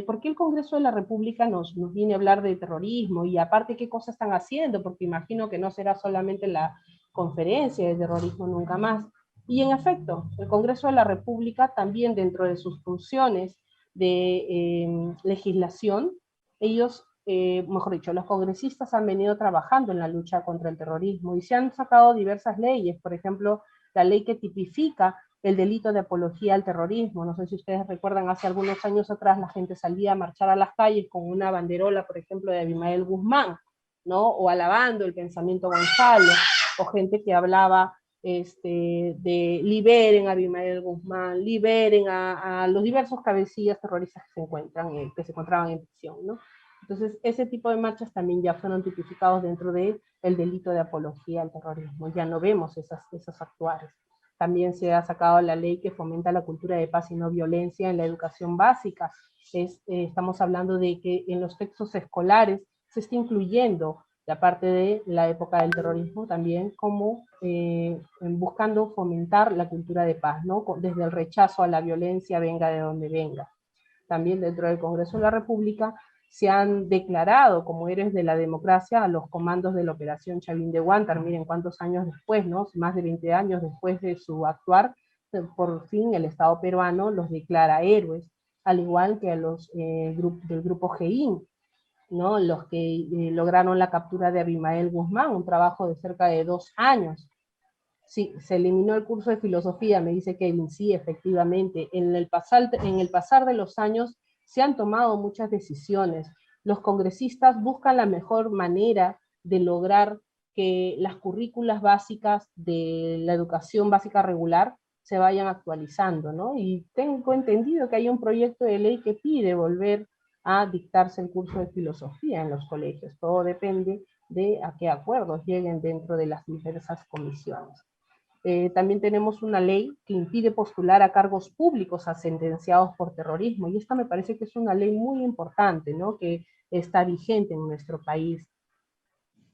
por qué el Congreso de la República nos viene a hablar de terrorismo? Y aparte, ¿qué cosas están haciendo? Porque imagino que no será solamente la conferencia de terrorismo nunca más. Y en efecto, el Congreso de la República también dentro de sus funciones de legislación, ellos, mejor dicho, los congresistas han venido trabajando en la lucha contra el terrorismo y se han sacado diversas leyes, por ejemplo, la ley que tipifica el delito de apología al terrorismo. No sé si ustedes recuerdan, hace algunos años atrás la gente salía a marchar a las calles con una banderola, por ejemplo, de Abimael Guzmán, ¿no? O alabando el pensamiento Gonzalo, o gente que hablaba de liberen a Abimael Guzmán, liberen a los diversos cabecillas terroristas que se encontraban en prisión, ¿no? Entonces, ese tipo de marchas también ya fueron tipificados dentro del delito de apología al terrorismo. Ya no vemos esas actuares. También se ha sacado la ley que fomenta la cultura de paz y no violencia en la educación básica. Estamos hablando de que en los textos escolares se está incluyendo la parte de la época del terrorismo también como buscando fomentar la cultura de paz, ¿no? Desde el rechazo a la violencia, venga de donde venga. También dentro del Congreso de la República se han declarado como héroes de la democracia a los comandos de la Operación Chavín de Huántar. Miren cuántos años después, ¿no? Más de 20 años después de su actuar, por fin el Estado peruano los declara héroes, al igual que a los del grupo GEIN, ¿no? Los que lograron la captura de Abimael Guzmán, un trabajo de cerca de 2 años. Sí, se eliminó el curso de filosofía, me dice Kevin, sí, efectivamente. En el pasar de los años se han tomado muchas decisiones. Los congresistas buscan la mejor manera de lograr que las currículas básicas de la educación básica regular se vayan actualizando, ¿no? Y tengo entendido que hay un proyecto de ley que pide volver a dictarse el curso de filosofía en los colegios. Todo depende de a qué acuerdos lleguen dentro de las diversas comisiones. También tenemos una ley que impide postular a cargos públicos a sentenciados por terrorismo, y esta me parece que es una ley muy importante, ¿no? Que está vigente en nuestro país.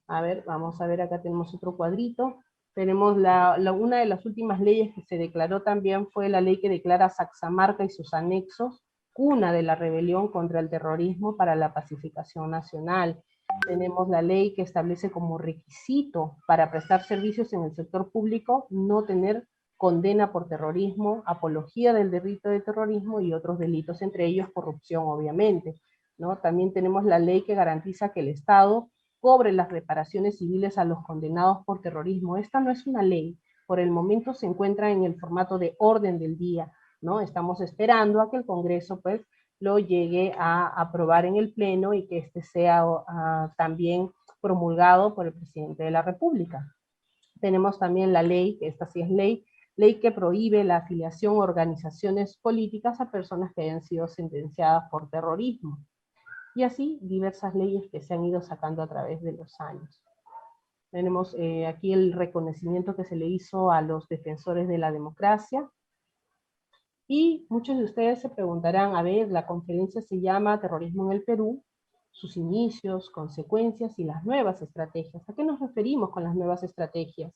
A ver, vamos a ver, acá tenemos otro cuadrito. Tenemos una de las últimas leyes que se declaró también fue la ley que declara Saxamarca y sus anexos cuna de la rebelión contra el terrorismo para la pacificación nacional. Tenemos la ley que establece como requisito para prestar servicios en el sector público no tener condena por terrorismo, apología del delito de terrorismo y otros delitos, entre ellos corrupción, obviamente, ¿no? También tenemos la ley que garantiza que el Estado cobre las reparaciones civiles a los condenados por terrorismo. Esta no es una ley, por el momento se encuentra en el formato de orden del día, ¿no? Estamos esperando a que el Congreso, pues, lo llegue a aprobar en el Pleno y que este sea también promulgado por el Presidente de la República. Tenemos también la ley, que esta sí es ley que prohíbe la afiliación a organizaciones políticas a personas que hayan sido sentenciadas por terrorismo. y así diversas leyes que se han ido sacando a través de los años. Tenemos aquí el reconocimiento que se le hizo a los defensores de la democracia, y muchos de ustedes se preguntarán, a ver, la conferencia se llama Terrorismo en el Perú, sus inicios, consecuencias y las nuevas estrategias. ¿A qué nos referimos con las nuevas estrategias?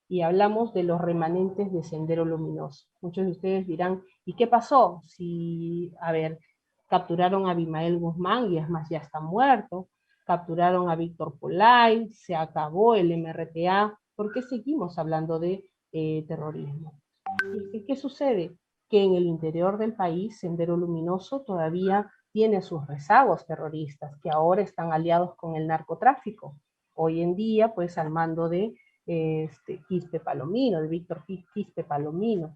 Y hablamos de los remanentes de Sendero Luminoso. Muchos de ustedes dirán, ¿y qué pasó? Si, a ver, capturaron a Abimael Guzmán y es más, ya está muerto, capturaron a Víctor Polay, se acabó el MRTA, ¿por qué seguimos hablando de terrorismo? ¿Y qué sucede? Que en el interior del país, Sendero Luminoso todavía tiene sus rezagos terroristas, que ahora están aliados con el narcotráfico. Hoy en día, pues al mando de Quispe Palomino, de Víctor Quispe Palomino.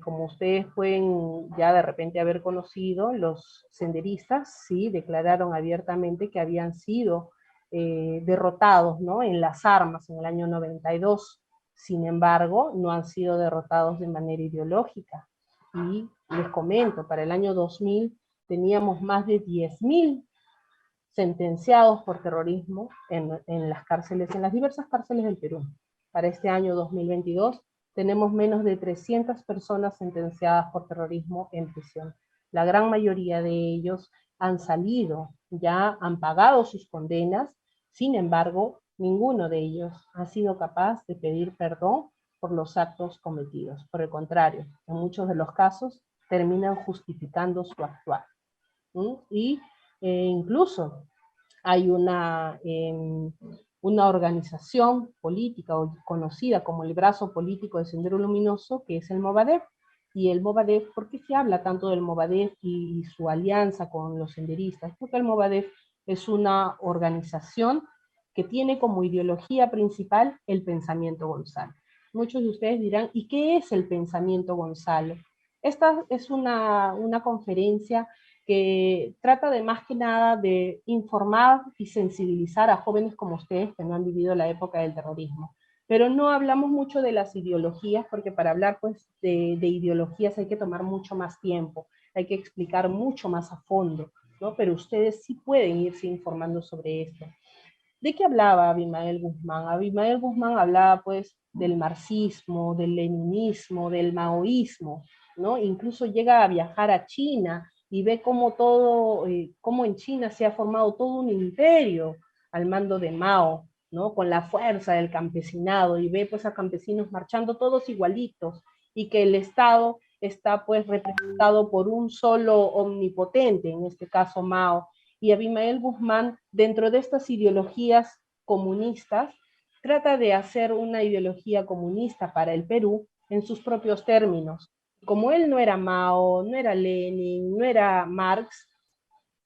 Como ustedes pueden ya de repente haber conocido, los senderistas sí declararon abiertamente que habían sido derrotados, ¿no?, en las armas en el año 92. Sin embargo, no han sido derrotados de manera ideológica. Y les comento, para el año 2000 teníamos más de 10.000 sentenciados por terrorismo en las cárceles, en las diversas cárceles del Perú. Para este año 2022 tenemos menos de 300 personas sentenciadas por terrorismo en prisión. La gran mayoría de ellos han salido, ya han pagado sus condenas, sin embargo, ninguno de ellos ha sido capaz de pedir perdón por los actos cometidos. Por el contrario, en muchos de los casos terminan justificando su actuar. Y incluso hay una organización política conocida como el brazo político de Sendero Luminoso, que es el Movadef. Y el Movadef, ¿por qué se habla tanto del Movadef y su alianza con los senderistas? Porque el Movadef es una organización que tiene como ideología principal el pensamiento Gonzalo. Muchos de ustedes dirán, ¿y qué es el pensamiento Gonzalo? Esta es una conferencia que trata de más que nada de informar y sensibilizar a jóvenes como ustedes que no han vivido la época del terrorismo. Pero no hablamos mucho de las ideologías, porque para hablar pues de ideologías hay que tomar mucho más tiempo, hay que explicar mucho más a fondo, ¿no? Pero ustedes sí pueden irse informando sobre esto. ¿De qué hablaba Abimael Guzmán? Abimael Guzmán hablaba pues del marxismo, del leninismo, del maoísmo, ¿no? Incluso llega a viajar a China y ve cómo cómo en China se ha formado todo un imperio al mando de Mao, ¿no? Con la fuerza del campesinado, y ve pues a campesinos marchando todos igualitos, y que el Estado está pues representado por un solo omnipotente, en este caso Mao. Y Abimael Guzmán, dentro de estas ideologías comunistas, trata de hacer una ideología comunista para el Perú en sus propios términos. Como él no era Mao, no era Lenin, no era Marx,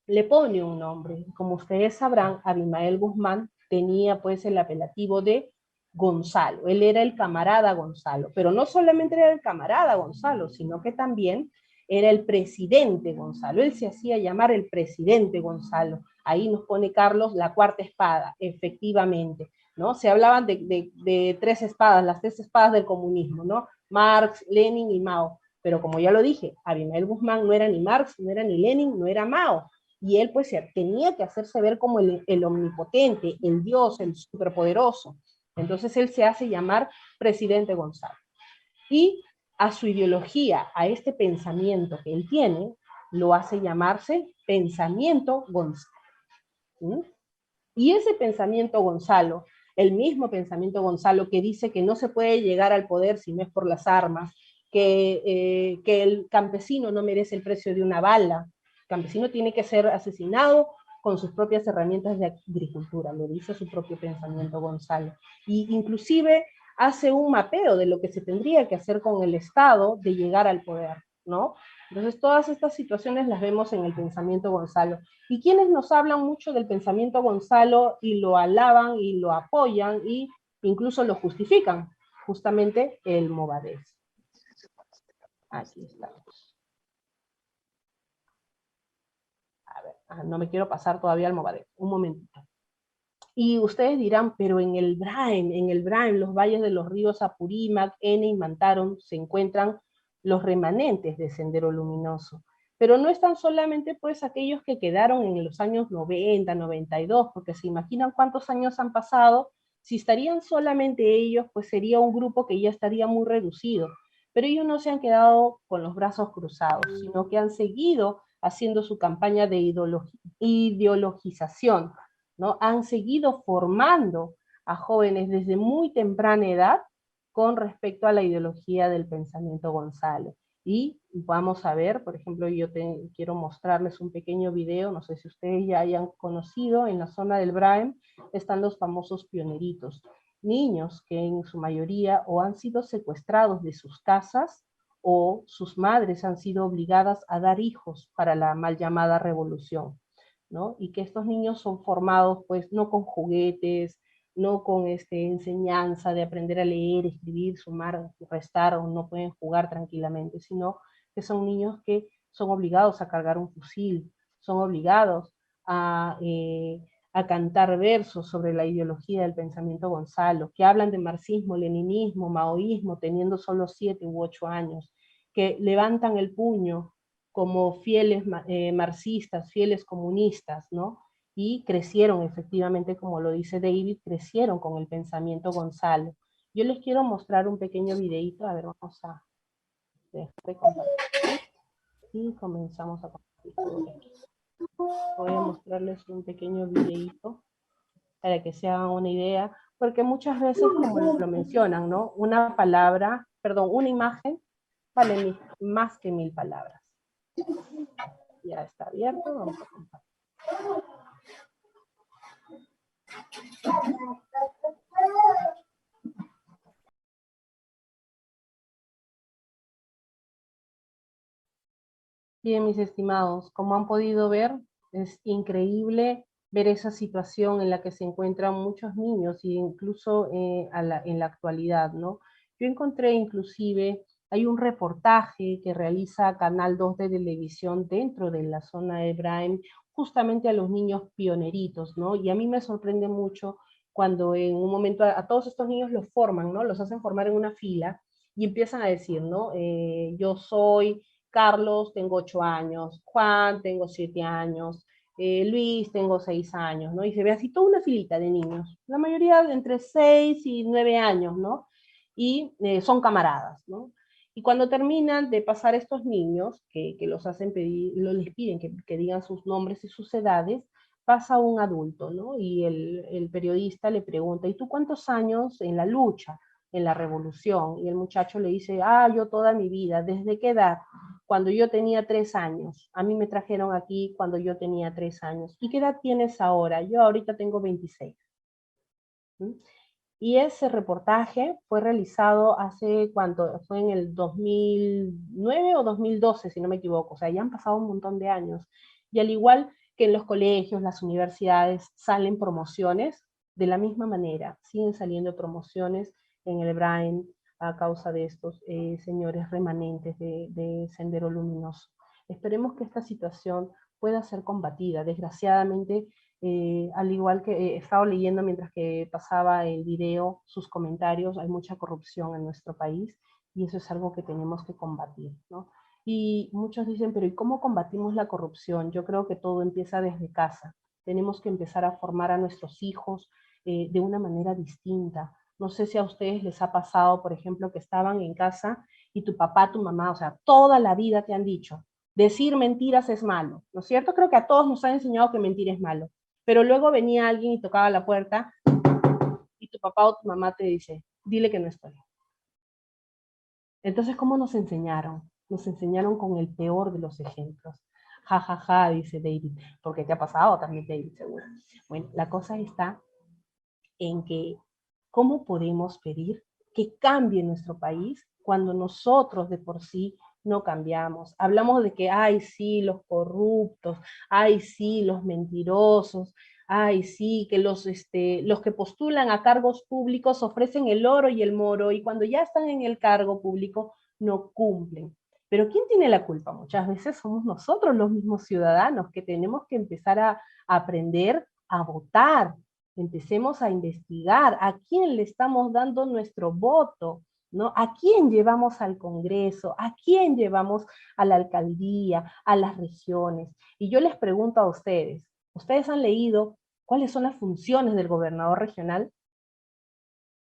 le pone un nombre. Como ustedes sabrán, Abimael Guzmán tenía pues el apelativo de Gonzalo. Él era el camarada Gonzalo, pero no solamente era el camarada Gonzalo, sino que también era el presidente Gonzalo. Él se hacía llamar el presidente Gonzalo. Ahí nos pone Carlos la cuarta espada, efectivamente, ¿no? Se hablaban de tres espadas, las tres espadas del comunismo, ¿no? Marx, Lenin y Mao. Pero como ya lo dije, Abimael Guzmán no era ni Marx, no era ni Lenin, no era Mao. Y él pues tenía que hacerse ver como el omnipotente, el Dios, el superpoderoso. Entonces él se hace llamar presidente Gonzalo. Y a su ideología, a este pensamiento que él tiene, lo hace llamarse pensamiento Gonzalo. ¿Mm? Y ese pensamiento Gonzalo, el mismo pensamiento Gonzalo que dice que no se puede llegar al poder si no es por las armas, que el campesino no merece el precio de una bala, el campesino tiene que ser asesinado con sus propias herramientas de agricultura, lo dice su propio pensamiento Gonzalo. Y inclusive hace un mapeo de lo que se tendría que hacer con el Estado de llegar al poder, ¿no? Entonces todas estas situaciones las vemos en el pensamiento Gonzalo. Y quienes nos hablan mucho del pensamiento Gonzalo y lo alaban y lo apoyan y incluso lo justifican, justamente el Movadef. Aquí estamos. A ver, no me quiero pasar todavía al Movadef, un momentito. Y ustedes dirán, pero en el Braem, los valles de los ríos Apurímac, Ene y Mantaron, se encuentran los remanentes de Sendero Luminoso. Pero no están solamente pues aquellos que quedaron en los años 90, 92, porque se imaginan cuántos años han pasado. Si estarían solamente ellos, pues sería un grupo que ya estaría muy reducido. Pero ellos no se han quedado con los brazos cruzados, sino que han seguido haciendo su campaña de ideologización, ¿no? Han seguido formando a jóvenes desde muy temprana edad con respecto a la ideología del pensamiento Gonzalo. Y vamos a ver, por ejemplo, quiero mostrarles un pequeño video, no sé si ustedes ya hayan conocido, en la zona del Braem están los famosos pioneritos, niños que en su mayoría o han sido secuestrados de sus casas o sus madres han sido obligadas a dar hijos para la mal llamada revolución, ¿no? Y que estos niños son formados pues no con juguetes, no con enseñanza de aprender a leer, escribir, sumar, restar, o no pueden jugar tranquilamente, sino que son niños que son obligados a cargar un fusil, son obligados a cantar versos sobre la ideología del pensamiento Gonzalo, que hablan de marxismo, leninismo, maoísmo, teniendo solo 7 u 8 años, que levantan el puño como fieles marxistas, fieles comunistas, ¿no? Y crecieron efectivamente, como lo dice David, crecieron con el pensamiento Gonzalo. Yo les quiero mostrar un pequeño videito, a ver, vamos a dejar de compartir y comenzamos a compartir. Voy a mostrarles un pequeño videito para que se hagan una idea, porque muchas veces, como lo mencionan, ¿no? Una palabra, perdón, una imagen vale más que 1000 palabras. Ya está abierto, vamos a compartir. Bien, mis estimados, como han podido ver, es increíble ver esa situación en la que se encuentran muchos niños, e incluso en la actualidad, ¿no? Yo encontré inclusive, hay un reportaje que realiza Canal 2 de televisión dentro de la zona de Braem, justamente a los niños pioneritos, ¿no? Y a mí me sorprende mucho cuando en un momento a todos estos niños los forman, ¿no? Los hacen formar en una fila y empiezan a decir, ¿no? Yo soy Carlos, tengo 8 años, Juan, tengo 7 años, Luis, tengo 6 años, ¿no? Y se ve así toda una filita de niños, la mayoría de entre 6 y 9 años, ¿no? Y son camaradas, ¿no? Y cuando terminan de pasar estos niños, que los hacen pedir, les piden que digan sus nombres y sus edades, pasa un adulto, ¿no? Y el periodista le pregunta, ¿y tú cuántos años en la lucha, en la revolución? Y el muchacho le dice, yo toda mi vida, ¿desde qué edad? Cuando yo tenía 3 años. A mí me trajeron aquí cuando yo tenía 3 años. ¿Y qué edad tienes ahora? Yo ahorita tengo 26. ¿Mm? Y ese reportaje fue realizado hace, ¿cuánto? Fue en el 2009 o 2012, si no me equivoco. O sea, ya han pasado un montón de años. Y al igual que en los colegios, las universidades, salen promociones, de la misma manera, siguen saliendo promociones en el Brain a causa de estos señores remanentes de Sendero Luminoso. Esperemos que esta situación pueda ser combatida. Desgraciadamente, al igual que he estado leyendo mientras que pasaba el video, sus comentarios, hay mucha corrupción en nuestro país y eso es algo que tenemos que combatir, ¿no? Y muchos dicen, pero ¿y cómo combatimos la corrupción? Yo creo que todo empieza desde casa. Tenemos que empezar a formar a nuestros hijos de una manera distinta. No sé si a ustedes les ha pasado, por ejemplo, que estaban en casa y tu papá, tu mamá, o sea, toda la vida te han dicho, decir mentiras es malo, ¿no es cierto? Creo que a todos nos han enseñado que mentir es malo. Pero luego venía alguien y tocaba la puerta y tu papá o tu mamá te dice, dile que no estoy. Entonces, ¿cómo nos enseñaron? Nos enseñaron con el peor de los ejemplos. Ja, ja, ja, dice David, porque te ha pasado también, David, seguro. Bueno, la cosa está en que, ¿cómo podemos pedir que cambie nuestro país cuando nosotros de por sí no cambiamos? Hablamos de que, ay, sí, los corruptos, ay, sí, los mentirosos, ay, sí, que los que postulan a cargos públicos ofrecen el oro y el moro, y cuando ya están en el cargo público no cumplen. Pero ¿quién tiene la culpa? Muchas veces somos nosotros los mismos ciudadanos que tenemos que empezar a aprender a votar. Empecemos a investigar a quién le estamos dando nuestro voto, ¿no? ¿A quién llevamos al Congreso? ¿A quién llevamos a la alcaldía, a las regiones? Y yo les pregunto a ustedes, ¿ustedes han leído cuáles son las funciones del gobernador regional?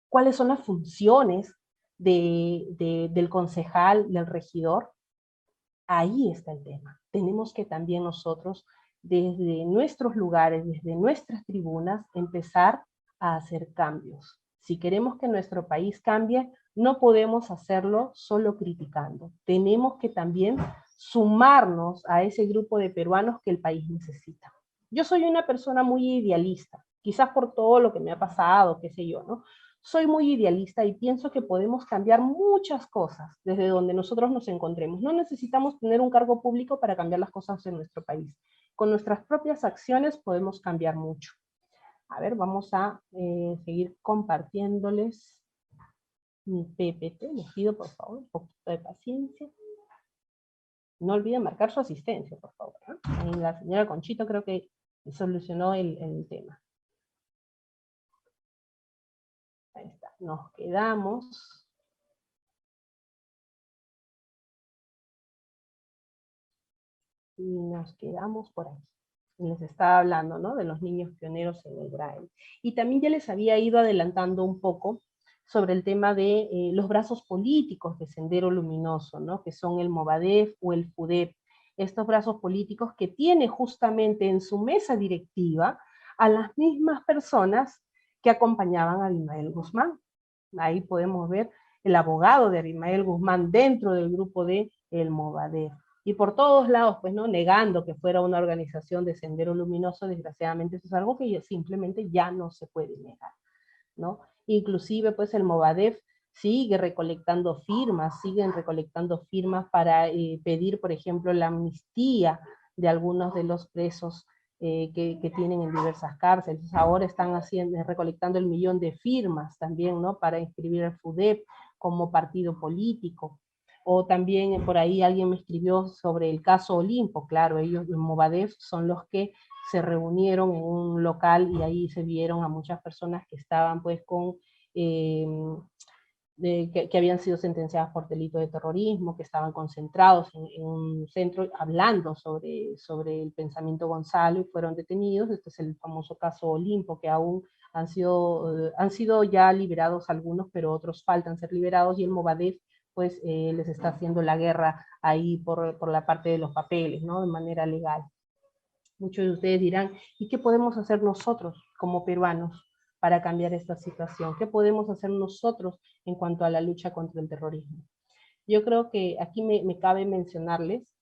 ¿Cuáles son las funciones del concejal, del regidor? Ahí está el tema. Tenemos que también nosotros, desde nuestros lugares, desde nuestras tribunas, empezar a hacer cambios. Si queremos que nuestro país cambie, no podemos hacerlo solo criticando. Tenemos que también sumarnos a ese grupo de peruanos que el país necesita. Yo soy una persona muy idealista, quizás por todo lo que me ha pasado, qué sé yo, ¿no? Soy muy idealista y pienso que podemos cambiar muchas cosas desde donde nosotros nos encontremos. No necesitamos tener un cargo público para cambiar las cosas en nuestro país. Con nuestras propias acciones podemos cambiar mucho. A ver, vamos a seguir compartiéndoles mi PPT. Les pido, por favor, un poquito de paciencia. No olviden marcar su asistencia, por favor, ¿eh? Y la señora Conchito creo que solucionó el tema. Ahí está, nos quedamos. Y nos quedamos por aquí. Les estaba hablando, ¿no? De los niños pioneros en el Braille. Y también ya les había ido adelantando un poco sobre el tema de los brazos políticos de Sendero Luminoso, ¿no? Que son el Movadef o el FUDEP. Estos brazos políticos que tiene justamente en su mesa directiva a las mismas personas que acompañaban a Abimael Guzmán. Ahí podemos ver el abogado de Abimael Guzmán dentro del grupo de el Movadef. Y por todos lados, pues, ¿no? Negando que fuera una organización de Sendero Luminoso, desgraciadamente eso es algo que simplemente ya no se puede negar, ¿no? Inclusive, pues, el Movadef siguen recolectando firmas para pedir, por ejemplo, la amnistía de algunos de los presos que tienen en diversas cárceles. Ahora están recolectando 1 millón de firmas también, ¿no? Para inscribir al FUDEP como partido político. O también por ahí alguien me escribió sobre el caso Olimpo. Claro, ellos, el Movadef, son los que se reunieron en un local y ahí se vieron a muchas personas que estaban pues con, que habían sido sentenciadas por delito de terrorismo, que estaban concentrados en un centro hablando sobre el pensamiento Gonzalo y fueron detenidos. Este es el famoso caso Olimpo, que aún han sido ya liberados algunos, pero otros faltan ser liberados, y el Movadef pues les está haciendo la guerra ahí por la parte de los papeles, ¿no? De manera legal. Muchos de ustedes dirán, ¿y qué podemos hacer nosotros como peruanos para cambiar esta situación? ¿Qué podemos hacer nosotros en cuanto a la lucha contra el terrorismo? Yo creo que aquí me cabe mencionarles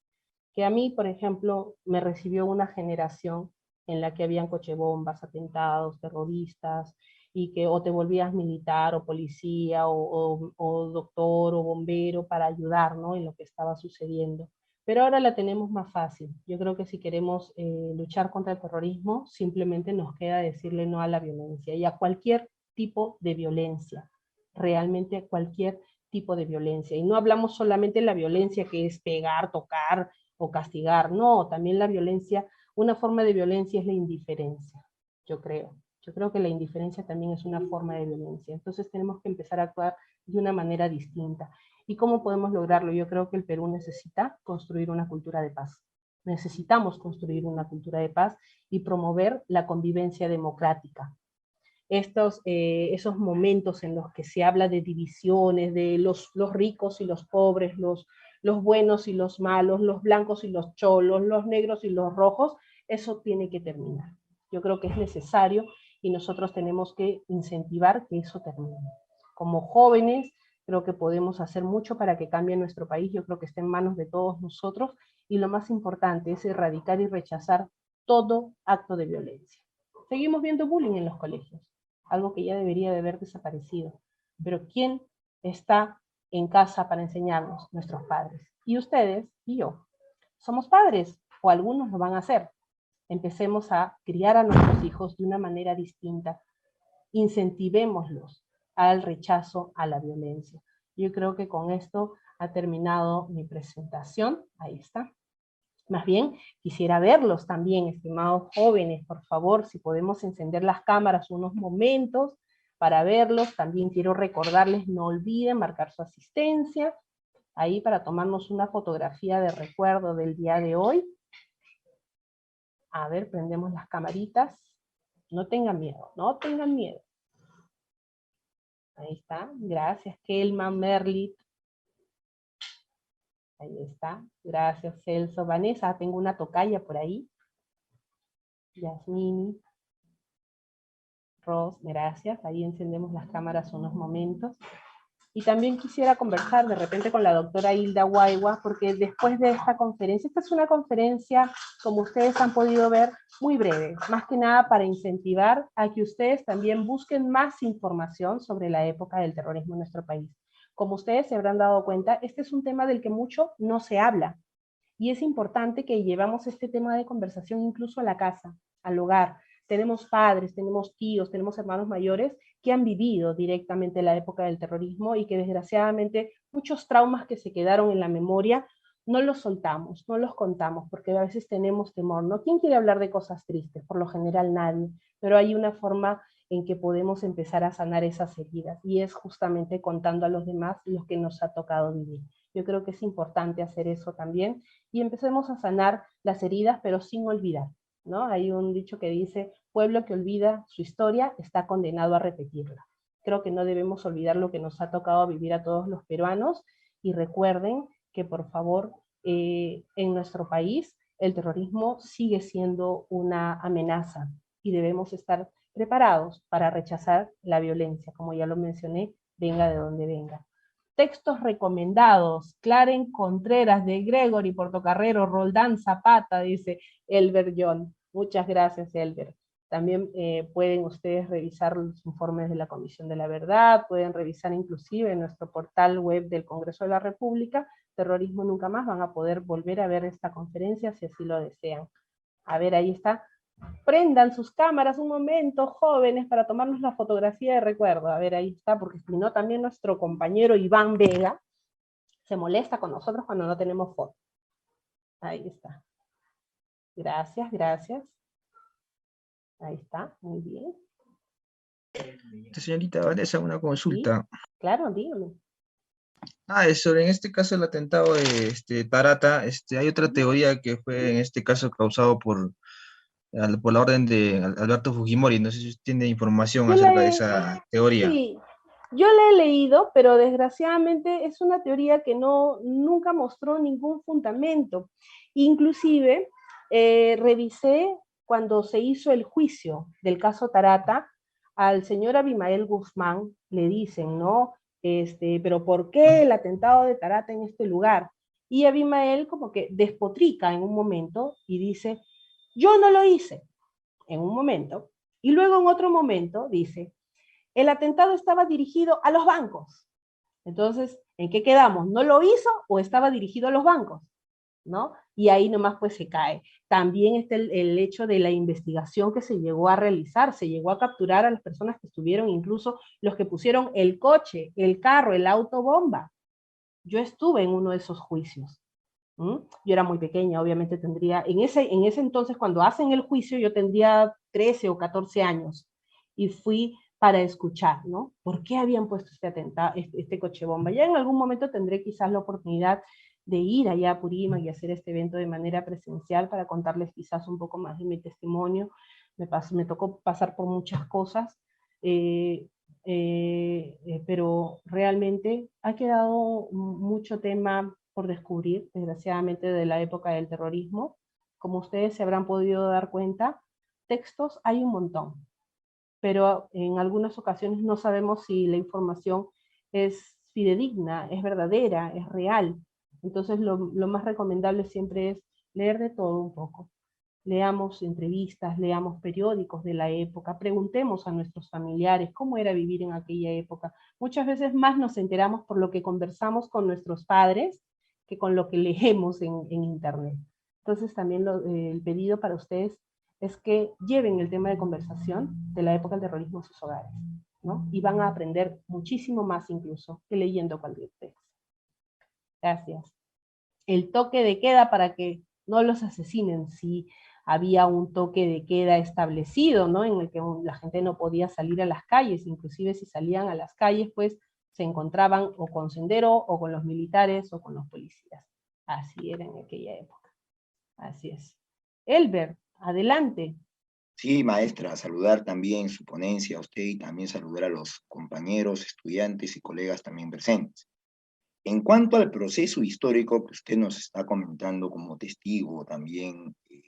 que a mí, por ejemplo, me recibió una generación en la que habían cochebombas, atentados, terroristas, y que o te volvías militar o policía o doctor o bombero para ayudar, ¿no? En lo que estaba sucediendo. Pero ahora la tenemos más fácil. Yo creo que si queremos luchar contra el terrorismo, simplemente nos queda decirle no a la violencia y a cualquier tipo de violencia, realmente a cualquier tipo de violencia. Y no hablamos solamente de la violencia que es pegar, tocar o castigar, no, también la violencia, una forma de violencia es la indiferencia, yo creo. Yo creo que la indiferencia también es una forma de violencia. Entonces tenemos que empezar a actuar de una manera distinta. ¿Y cómo podemos lograrlo? Yo creo que el Perú necesita construir una cultura de paz. Necesitamos construir una cultura de paz y promover la convivencia democrática. Esos momentos en los que se habla de divisiones, de los ricos y los pobres, los buenos y los malos, los blancos y los cholos, los negros y los rojos, eso tiene que terminar. Yo creo que es necesario y nosotros tenemos que incentivar que eso termine. Como jóvenes, creo que podemos hacer mucho para que cambie nuestro país. Yo creo que está en manos de todos nosotros y lo más importante es erradicar y rechazar todo acto de violencia. Seguimos viendo bullying en los colegios, algo que ya debería de haber desaparecido. Pero ¿quién está en casa para enseñarnos? Nuestros padres. Y ustedes y yo somos padres, o algunos lo van a hacer. Empecemos a criar a nuestros hijos de una manera distinta. Incentivémoslos al rechazo a la violencia. Yo creo que con esto ha terminado mi presentación. Ahí está. Más bien, quisiera verlos también, estimados jóvenes, por favor, si podemos encender las cámaras unos momentos para verlos. También quiero recordarles, no olviden marcar su asistencia, ahí para tomarnos una fotografía de recuerdo del día de hoy. A ver, prendemos las camaritas. No tengan miedo, no tengan miedo. Ahí está, gracias Kelman, Merlit. Ahí está, gracias Celso. Vanessa, tengo una tocaya por ahí. Yasmini. Ros, gracias. Ahí encendemos las cámaras unos momentos. Y también quisiera conversar de repente con la doctora Hilda Guaigua, porque después de esta conferencia, esta es una conferencia, como ustedes han podido ver, muy breve, más que nada para incentivar a que ustedes también busquen más información sobre la época del terrorismo en nuestro país. Como ustedes se habrán dado cuenta, este es un tema del que mucho no se habla, y es importante que llevamos este tema de conversación incluso a la casa, al hogar. Tenemos padres, tenemos tíos, tenemos hermanos mayores que han vivido directamente la época del terrorismo y que desgraciadamente muchos traumas que se quedaron en la memoria no los soltamos, no los contamos, porque a veces tenemos temor, ¿no? ¿Quién quiere hablar de cosas tristes? Por lo general nadie, pero hay una forma en que podemos empezar a sanar esas heridas, y es justamente contando a los demás lo que nos ha tocado vivir. Yo creo que es importante hacer eso también, y empecemos a sanar las heridas, pero sin olvidar, ¿no? Hay un dicho que dice, pueblo que olvida su historia está condenado a repetirla. Creo que no debemos olvidar lo que nos ha tocado vivir a todos los peruanos, y recuerden que por favor en nuestro país el terrorismo sigue siendo una amenaza y debemos estar preparados para rechazar la violencia, como ya lo mencioné, venga de donde venga. Textos recomendados, Claren Contreras de Gregory Portocarrero, Roldán Zapata, dice Elber John. Muchas gracias, Elber. También pueden ustedes revisar los informes de la Comisión de la Verdad, pueden revisar inclusive en nuestro portal web del Congreso de la República, Terrorismo Nunca Más, van a poder volver a ver esta conferencia si así lo desean. A ver, ahí está. Prendan sus cámaras un momento, jóvenes, para tomarnos la fotografía de recuerdo. A ver, ahí está, porque si no, también nuestro compañero Iván Vega se molesta con nosotros cuando no tenemos foto. Ahí está. Gracias, gracias. Ahí está, muy bien. Señorita Vanessa, una consulta. Sí, claro, dígame. Sobre en este caso el atentado de Tarata, hay otra teoría que fue en este caso causado por la orden de Alberto Fujimori. No sé si usted tiene información acerca de esa teoría. Sí, yo la he leído, pero desgraciadamente es una teoría que nunca mostró ningún fundamento. Inclusive, revisé cuando se hizo el juicio del caso Tarata, al señor Abimael Guzmán le dicen, ¿no? Pero ¿por qué el atentado de Tarata en este lugar? Y Abimael como que despotrica en un momento y dice, yo no lo hice, en un momento, y luego en otro momento dice, el atentado estaba dirigido a los bancos. Entonces, ¿en qué quedamos? ¿No lo hizo o estaba dirigido a los bancos? ¿No? Y ahí nomás pues se cae. También está el hecho de la investigación que se llegó a realizar, se llegó a capturar a las personas que estuvieron, incluso los que pusieron el coche, el carro, el auto bomba. Yo estuve en uno de esos juicios. Yo era muy pequeña, obviamente tendría, en ese entonces cuando hacen el juicio yo tendría 13 o 14 años, y fui para escuchar, ¿no? ¿Por qué habían puesto este atentado, este coche bomba? Ya en algún momento tendré quizás la oportunidad de ir allá a Purímac y hacer este evento de manera presencial para contarles quizás un poco más de mi testimonio. Me tocó pasar por muchas cosas, pero realmente ha quedado mucho tema por descubrir, desgraciadamente, de la época del terrorismo. Como ustedes se habrán podido dar cuenta, textos hay un montón, pero en algunas ocasiones no sabemos si la información es fidedigna, es verdadera, es real. Entonces lo más recomendable siempre es leer de todo un poco. Leamos entrevistas, leamos periódicos de la época, preguntemos a nuestros familiares cómo era vivir en aquella época. Muchas veces más nos enteramos por lo que conversamos con nuestros padres que con lo que leemos en internet. Entonces también el pedido para ustedes es que lleven el tema de conversación de la época del terrorismo a sus hogares, ¿no? Y van a aprender muchísimo más incluso que leyendo cualquier texto. Gracias. El toque de queda para que no los asesinen. Sí, había un toque de queda establecido, ¿no? En el que la gente no podía salir a las calles, inclusive si salían a las calles, pues se encontraban o con Sendero, o con los militares, o con los policías. Así era en aquella época. Así es. Elber, adelante. Sí, maestra, saludar también su ponencia a usted y también saludar a los compañeros, estudiantes y colegas también presentes. En cuanto al proceso histórico que usted nos está comentando como testigo también de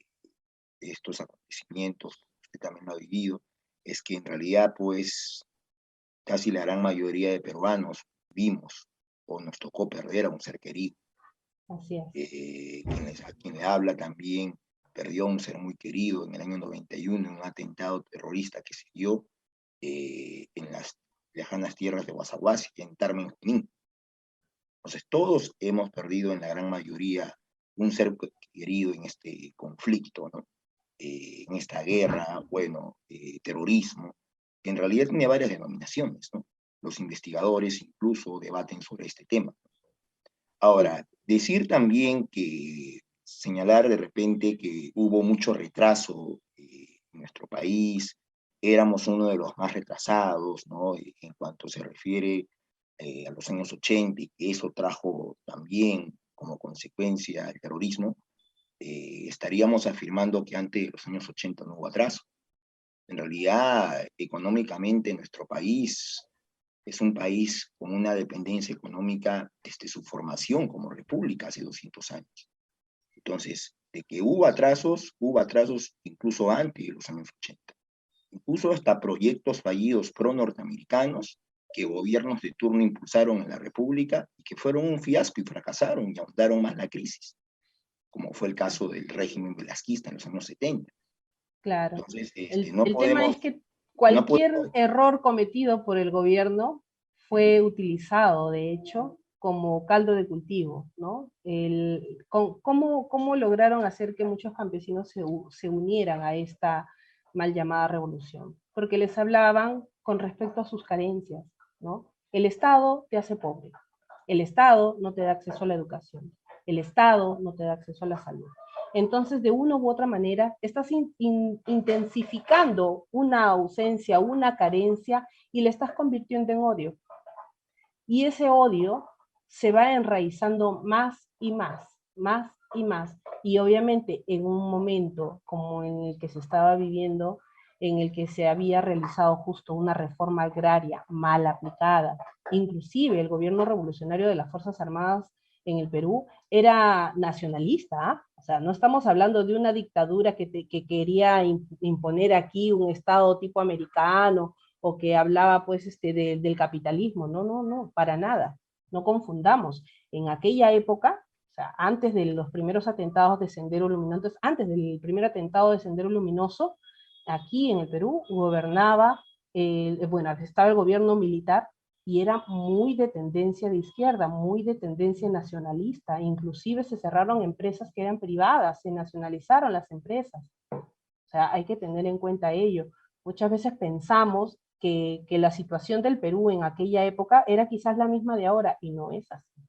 estos acontecimientos, usted también lo ha vivido, es que en realidad pues casi la gran mayoría de peruanos vimos o nos tocó perder a un ser querido. Así es. A quien le habla también perdió a un ser muy querido en el año 91 en un atentado terrorista que se dio en las lejanas tierras de Guasaguasi, en Tarmen, Junín. Entonces todos hemos perdido en la gran mayoría un ser querido en este conflicto, ¿no? En esta guerra, bueno, terrorismo, que en realidad tiene varias denominaciones, ¿no? Los investigadores incluso debaten sobre este tema. Ahora, decir también que señalar de repente que hubo mucho retraso en nuestro país, éramos uno de los más retrasados, ¿no? En cuanto se refiere a los años 80 y que eso trajo también como consecuencia el terrorismo, estaríamos afirmando que antes de los años 80 no hubo atraso. En realidad, económicamente nuestro país es un país con una dependencia económica desde su formación como república hace 200 años. Entonces, de que hubo atrasos incluso antes de los años 80. Incluso hasta proyectos fallidos pro-norteamericanos que gobiernos de turno impulsaron en la república y que fueron un fiasco y fracasaron y ahondaron más la crisis, como fue el caso del régimen velasquista en los años 70. Claro. Entonces, el tema es que cualquier error cometido por el gobierno fue utilizado, de hecho, como caldo de cultivo, ¿no? ¿Cómo lograron hacer que muchos campesinos se unieran a esta mal llamada revolución? Porque les hablaban con respecto a sus carencias, ¿no? El Estado te hace pobre, el Estado no te da acceso a la educación, el Estado no te da acceso a la salud. Entonces, de una u otra manera, estás intensificando una ausencia, una carencia, y le estás convirtiendo en odio. Y ese odio se va enraizando más y más, más y más. Y obviamente en un momento como en el que se estaba viviendo, en el que se había realizado justo una reforma agraria mal aplicada, inclusive el gobierno revolucionario de las Fuerzas Armadas en el Perú era nacionalista, ¿eh? O sea, no estamos hablando de una dictadura que quería imponer aquí un Estado tipo americano, o que hablaba pues del capitalismo. No, para nada. No confundamos. En aquella época, o sea, antes de los primeros atentados de Sendero Luminoso, antes del primer atentado de Sendero Luminoso, aquí en el Perú gobernaba, bueno, estaba el gobierno militar, y era muy de tendencia de izquierda, muy de tendencia nacionalista. Inclusive se cerraron empresas que eran privadas, se nacionalizaron las empresas. O sea, hay que tener en cuenta ello. Muchas veces pensamos que la situación del Perú en aquella época era quizás la misma de ahora, y no es así.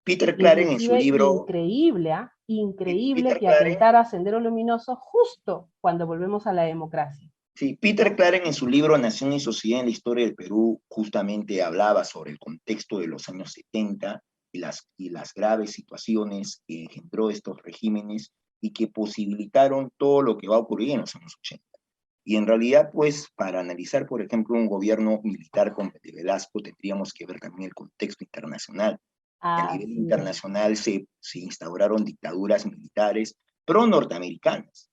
Peter Claren en su libro... Increíble, ¿eh? Increíble que atentara a Sendero Luminoso justo cuando volvemos a la democracia. Sí, Peter Claren en su libro Nación y Sociedad en la Historia del Perú justamente hablaba sobre el contexto de los años 70 y las graves situaciones que engendró estos regímenes y que posibilitaron todo lo que va a ocurrir en los años 80. Y en realidad, pues, para analizar, por ejemplo, un gobierno militar como el de Velasco, tendríamos que ver también el contexto internacional. A nivel internacional se instauraron dictaduras militares pro-norteamericanas.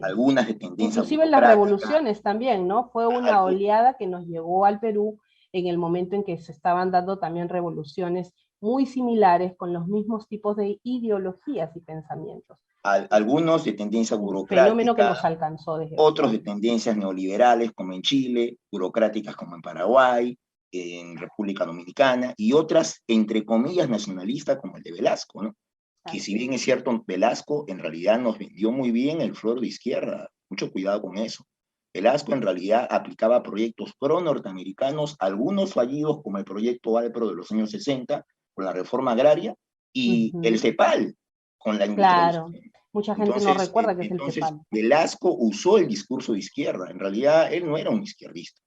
Algunas de tendencia inclusive las revoluciones también, ¿no? Fue una oleada que nos llegó al Perú en el momento en que se estaban dando también revoluciones muy similares con los mismos tipos de ideologías y pensamientos. Algunos de tendencia burocrática, fenómeno que nos alcanzó desde otros de tendencias neoliberales como en Chile, burocráticas como en Paraguay, en República Dominicana, y otras, entre comillas, nacionalistas como el de Velasco, ¿no? Que si bien es cierto, Velasco en realidad nos vendió muy bien el flor de izquierda, mucho cuidado con eso. Velasco en realidad aplicaba proyectos pro-norteamericanos, algunos fallidos como el proyecto Alpro de los años 60, con la reforma agraria, y el CEPAL, con la industrialización. Claro. Mucha gente no recuerda que es el Entonces, Cepal. Velasco usó el discurso de izquierda. En realidad, él no era un izquierdista.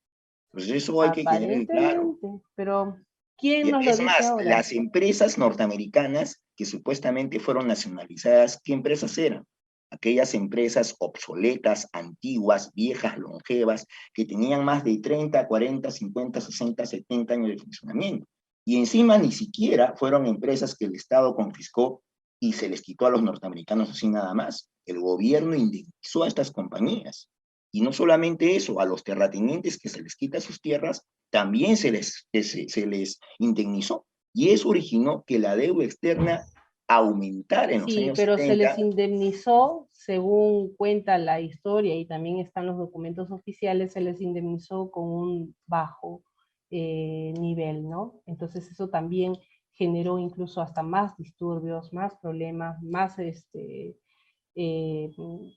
Entonces, eso hay que tener en claro. Aparentemente, pero ¿quién nos lo Es dice más, ahora? las empresas norteamericanas que supuestamente fueron nacionalizadas, ¿qué empresas eran? Aquellas empresas obsoletas, antiguas, viejas, longevas, que tenían más de 30, 40, 50, 60, 70 años de funcionamiento. Y encima ni siquiera fueron empresas que el Estado confiscó y se les quitó a los norteamericanos así nada más. El gobierno indemnizó a estas compañías. Y no solamente eso, a los terratenientes que se les quita sus tierras, también se les indemnizó. Y eso originó que la deuda externa aumentara en los años pero 70. se les indemnizó, según cuenta la historia y también están los documentos oficiales, se les indemnizó con un bajo nivel, ¿no? Entonces eso también generó incluso hasta más disturbios, más problemas, más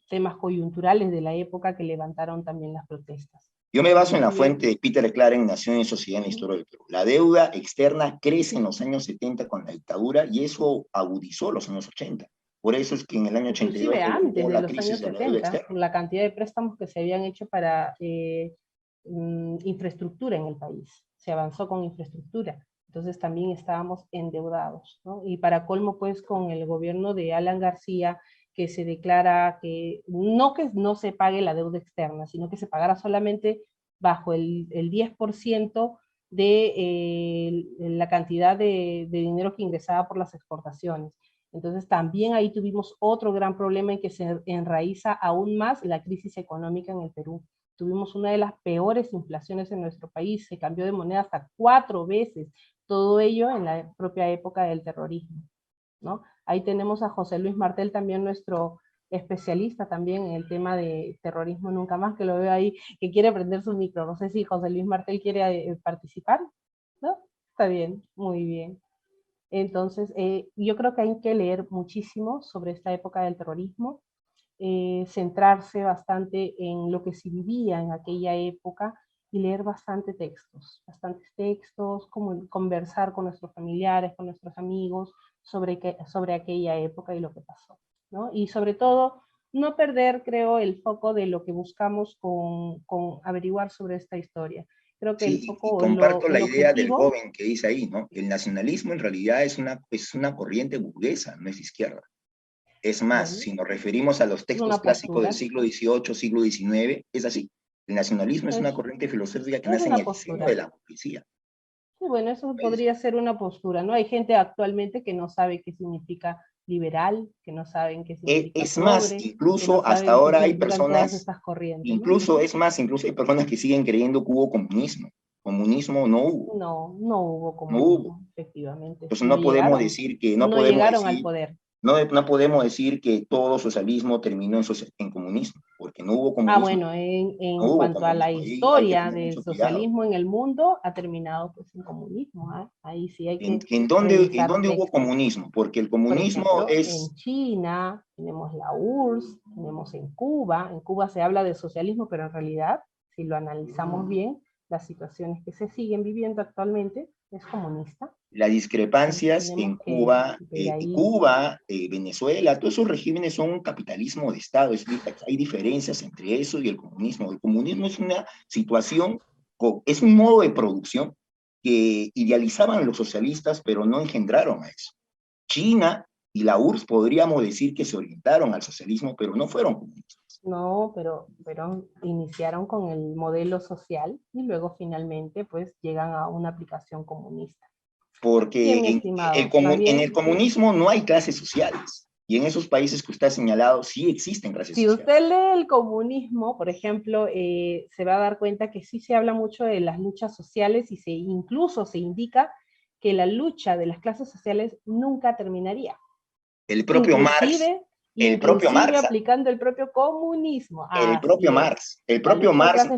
temas coyunturales de la época que levantaron también las protestas. Yo me baso en la fuente de Peter Claren, Nación y Sociedad en la Historia del Perú. La deuda externa crece en los años 70 con la dictadura y eso agudizó los años 80. Por eso es que en el año 82 inclusive antes de la los crisis años de la deuda 70, externa. la cantidad de préstamos que se habían hecho para infraestructura en el país. Se avanzó con infraestructura. Entonces también estábamos endeudados, ¿no? Y para colmo, pues, con el gobierno de Alan García, que se declara que no se pague la deuda externa, sino que se pagara solamente bajo el 10% de la cantidad de dinero que ingresaba por las exportaciones. Entonces también ahí tuvimos otro gran problema en que se enraiza aún más la crisis económica en el Perú. Tuvimos una de las peores inflaciones en nuestro país, se cambió de moneda hasta 4 veces, todo ello en la propia época del terrorismo, ¿no? Ahí tenemos a José Luis Martel, también nuestro especialista también en el tema de terrorismo nunca más, que lo veo ahí, que quiere prender su micro. No sé si José Luis Martel quiere participar, ¿no? Está bien, muy bien. Entonces, yo creo que hay que leer muchísimo sobre esta época del terrorismo, centrarse bastante en lo que se vivía en aquella época y leer bastantes textos, como conversar con nuestros familiares, con nuestros amigos sobre aquella época y lo que pasó, ¿no? Y sobre todo, no perder, creo, el foco de lo que buscamos con averiguar sobre esta historia. Creo que el foco, y comparto la idea del objetivo, joven que dice ahí, ¿no? El nacionalismo en realidad es una corriente burguesa, no es izquierda. Es más, bueno, si nos referimos a los textos clásicos del siglo XVIII, siglo XIX, es así. El nacionalismo es una corriente filosófica que nace en el seno de la burguesía. Sí, bueno, eso podría ser una postura, ¿no? Hay gente actualmente que no sabe qué significa liberal, que no saben qué significa Es más, progre, que incluso no hasta saben qué ahora hay significan todas personas, estas corrientes, ¿no? incluso hay personas que siguen creyendo que hubo comunismo. Comunismo no hubo. No hubo No hubo. comunismo, efectivamente. Entonces no podemos decir que, no llegaron al poder. No podemos decir que todo socialismo terminó en comunismo, porque no hubo comunismo. Bueno, en no hubo cuanto a la comunismo. historia del socialismo en el mundo, ha terminado pues en comunismo, ¿eh? Ahí sí hay que ¿En dónde hubo textos. comunismo? Porque el comunismo Por ejemplo, es... en China, tenemos la URSS, tenemos en Cuba se habla de socialismo, pero en realidad, si lo analizamos bien, las situaciones que se siguen viviendo actualmente es comunista. Las discrepancias en Cuba, Venezuela, todos esos regímenes son un capitalismo de Estado. Hay diferencias entre eso y el comunismo. El comunismo es una situación, es un modo de producción que idealizaban los socialistas, pero no engendraron a eso. China y la URSS podríamos decir que se orientaron al socialismo, pero no fueron comunistas. No, pero iniciaron con el modelo social y luego finalmente pues llegan a una aplicación comunista. Porque en el comunismo no hay clases sociales. Y en esos países que usted ha señalado sí existen clases sociales. Si usted lee el comunismo, por ejemplo, se va a dar cuenta que sí se habla mucho de las luchas sociales y incluso se indica que la lucha de las clases sociales nunca terminaría. El propio Marx. Aplicando el propio comunismo. El propio Marx.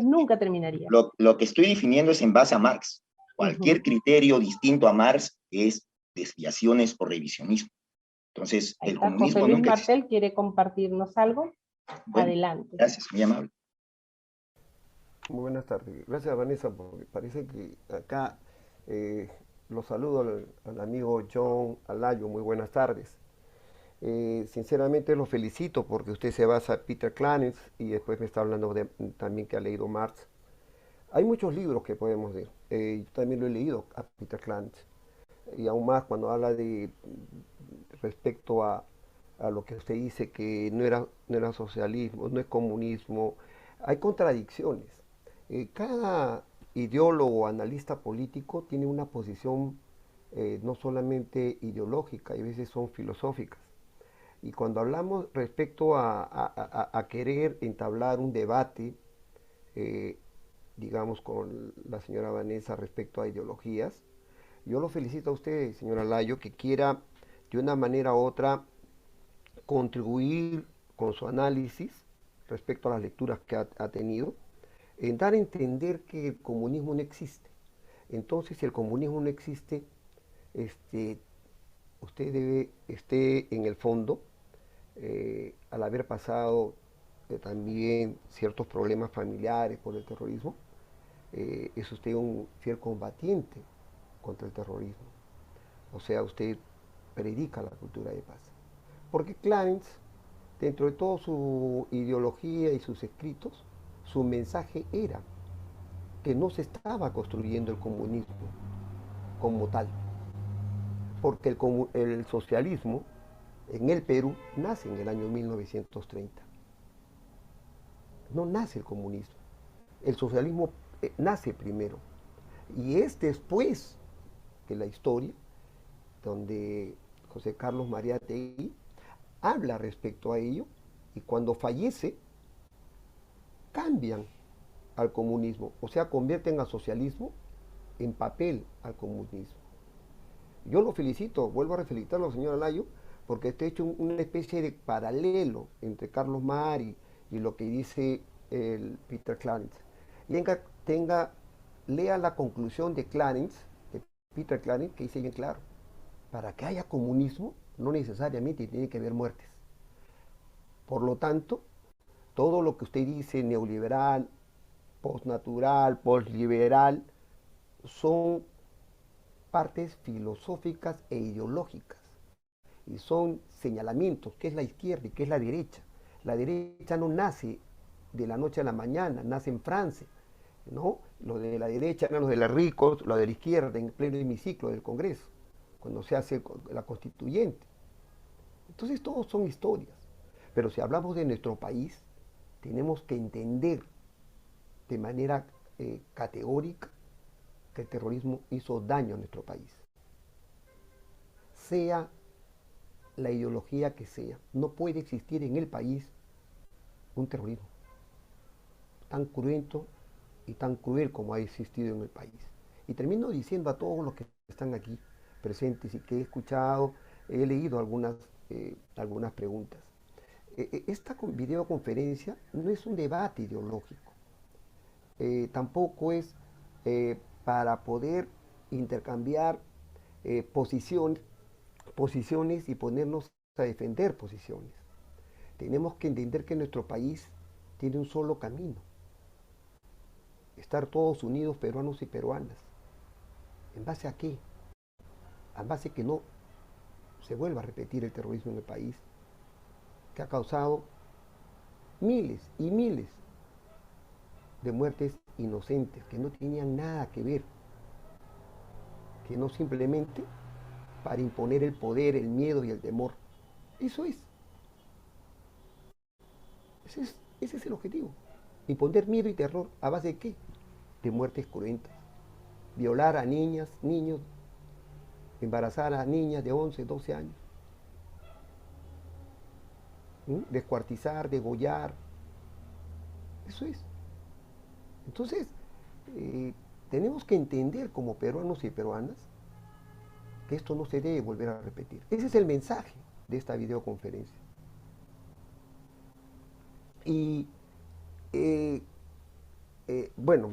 Nunca terminaría. Lo que estoy definiendo es en base a Marx. Cualquier criterio distinto a Marx es desviaciones o revisionismo. Entonces, el comunismo José Luis Martel quiere compartirnos algo. Bueno, adelante. Gracias, muy amable. Muy buenas tardes. Gracias, Vanessa, porque parece que acá los saludo al amigo John Alayo. Muy buenas tardes. Sinceramente lo felicito porque usted se basa en Peter Clarence y después me está hablando también que ha leído Marx. Hay muchos libros que podemos leer. Yo también lo he leído a Peter Clarence. Y aún más cuando habla de respecto a lo que usted dice que no era socialismo, no es comunismo. Hay contradicciones. Cada ideólogo o analista político tiene una posición no solamente ideológica, y a veces son filosóficas. Y cuando hablamos respecto a querer entablar un debate, eh, digamos, con la señora Vanessa respecto a ideologías, yo lo felicito a usted, señora Layo, que quiera de una manera u otra contribuir con su análisis respecto a las lecturas que ha tenido, en dar a entender que el comunismo no existe. Entonces, si el comunismo no existe, este, usted esté en el fondo, al haber pasado también ciertos problemas familiares por el terrorismo, es usted un fiel combatiente contra el terrorismo. O sea, usted predica la cultura de paz. Porque Clarence, dentro de toda su ideología y sus escritos, su mensaje era que no se estaba construyendo el comunismo como tal, porque el socialismo en el Perú nace en el año 1930. No nace el comunismo. El socialismo nace primero. Y es después de la historia donde José Carlos Mariátegui habla respecto a ello y cuando fallece cambian al comunismo, o sea, convierten al socialismo en papel al comunismo. Yo lo felicito, vuelvo a felicitarlo, señor Alayo, porque está hecho una especie de paralelo entre Carlos Mari y lo que dice el Peter Clarence. Lea la conclusión de Peter Clarence, que dice bien claro, para que haya comunismo no necesariamente tiene que haber muertes. Por lo tanto, todo lo que usted dice, neoliberal, postnatural, postliberal, son partes filosóficas e ideológicas y son señalamientos, qué es la izquierda y qué es la derecha. La derecha no nace de la noche a la mañana, nace en Francia, ¿no? Los de la derecha eran los de los ricos, los de la izquierda en pleno hemiciclo del Congreso, cuando se hace la constituyente. Entonces todos son historias, pero si hablamos de nuestro país, tenemos que entender de manera categórica que el terrorismo hizo daño a nuestro país. Sea la ideología que sea, no puede existir en el país un terrorismo tan cruento y tan cruel como ha existido en el país. Y termino diciendo a todos los que están aquí presentes y que he escuchado, he leído algunas preguntas. Esta videoconferencia no es un debate ideológico, tampoco es para poder intercambiar posiciones y ponernos a defender posiciones. Tenemos que entender que nuestro país tiene un solo camino: estar todos unidos, peruanos y peruanas. ¿En base a qué? En base a que no se vuelva a repetir el terrorismo en el país, que ha causado miles y miles de muertes inocentes, que no tenían nada que ver, que no simplemente para imponer el poder, el miedo y el temor. Eso es. Ese es el objetivo. Imponer miedo y terror. ¿A base de qué? De muertes cruentas. Violar a niñas, niños, embarazar a niñas de 11, 12 años. Descuartizar, degollar. Eso es. Entonces, tenemos que entender como peruanos y peruanas que esto no se debe volver a repetir. Ese es el mensaje de esta videoconferencia. Y bueno,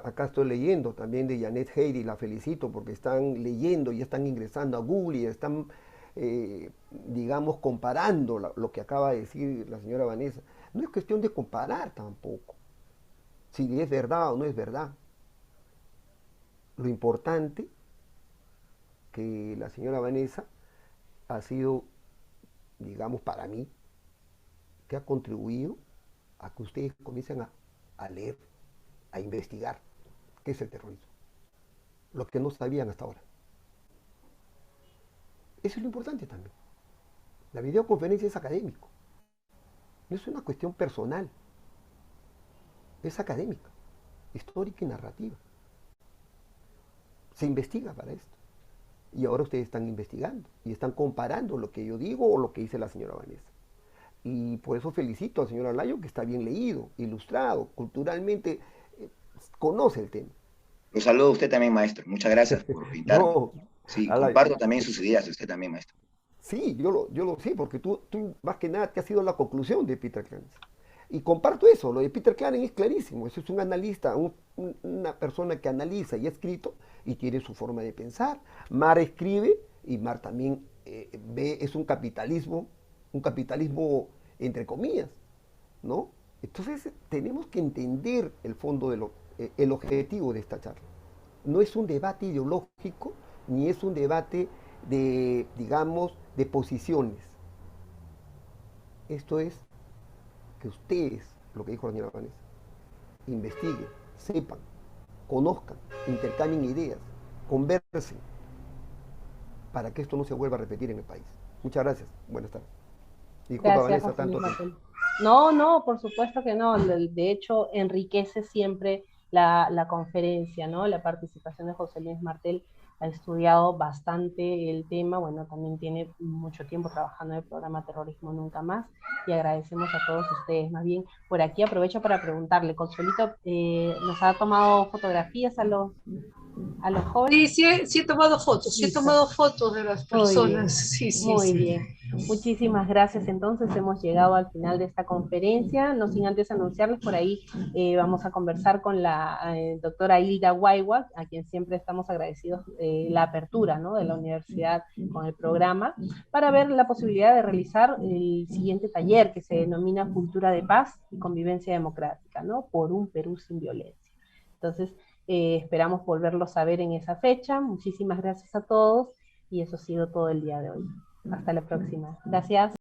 acá estoy leyendo también de Janet Heidi, la felicito porque están leyendo y están ingresando a Google y están, digamos, comparando lo que acaba de decir la señora Vanessa. No es cuestión de comparar tampoco, si es verdad o no es verdad. Lo importante que la señora Vanessa ha sido digamos, para mí, que ha contribuido a que ustedes comiencen a leer, a investigar qué es el terrorismo, lo que no sabían hasta ahora. Eso es lo importante también. La videoconferencia es académico, no es una cuestión personal, es académica, histórica y narrativa. Se investiga para esto. Y ahora ustedes están investigando y están comparando lo que yo digo o lo que dice la señora Vanessa. Y por eso felicito al señor Alayo, que está bien leído, ilustrado, culturalmente conoce el tema. Lo saludo a usted también, maestro. Muchas gracias por pintarme. No, Sí, Alayo, comparto también sus ideas, usted también, maestro. sí, yo lo sé, porque tú más que nada te has sido la conclusión de Peter Clarence. Y comparto eso, lo de Peter Clarence es clarísimo, eso es un analista, una persona que analiza y ha escrito y tiene su forma de pensar. Mar escribe y Mar también ve, es un capitalismo entre comillas, ¿no? Entonces tenemos que entender el fondo el objetivo de esta charla. No es un debate ideológico, ni es un debate de, digamos, de posiciones. Esto es que ustedes, lo que dijo la señora Vanessa, investiguen, sepan, conozcan, intercambien ideas, conversen, para que esto no se vuelva a repetir en el país. Muchas gracias. Buenas tardes. Disculpa, Gracias, Vanessa, José tanto Luis tiempo. Martel. No, no, por supuesto que no. De hecho, enriquece siempre la conferencia, ¿no? La participación de José Luis Martel ha estudiado bastante el tema, bueno, también tiene mucho tiempo trabajando en el programa Terrorismo Nunca Más, y agradecemos a todos ustedes. Más bien, por aquí aprovecho para preguntarle, Consuelito, ¿nos ha tomado fotografías a los jóvenes? Sí, sí, sí he tomado fotos, sí he Listo. tomado fotos de las Muy bien, personas. Sí, sí, muy sí. bien. Muchísimas gracias. Entonces hemos llegado al final de esta conferencia. No sin antes anunciarles, por ahí vamos a conversar con la doctora Hilda Guaywa, a quien siempre estamos agradecidos la apertura, ¿no?, de la universidad con el programa, para ver la posibilidad de realizar el siguiente taller, que se denomina Cultura de Paz y Convivencia Democrática, ¿no?, por un Perú sin violencia. Entonces, esperamos volverlos a ver en esa fecha. Muchísimas gracias a todos y eso ha sido todo el día de hoy. Hasta la próxima. Gracias.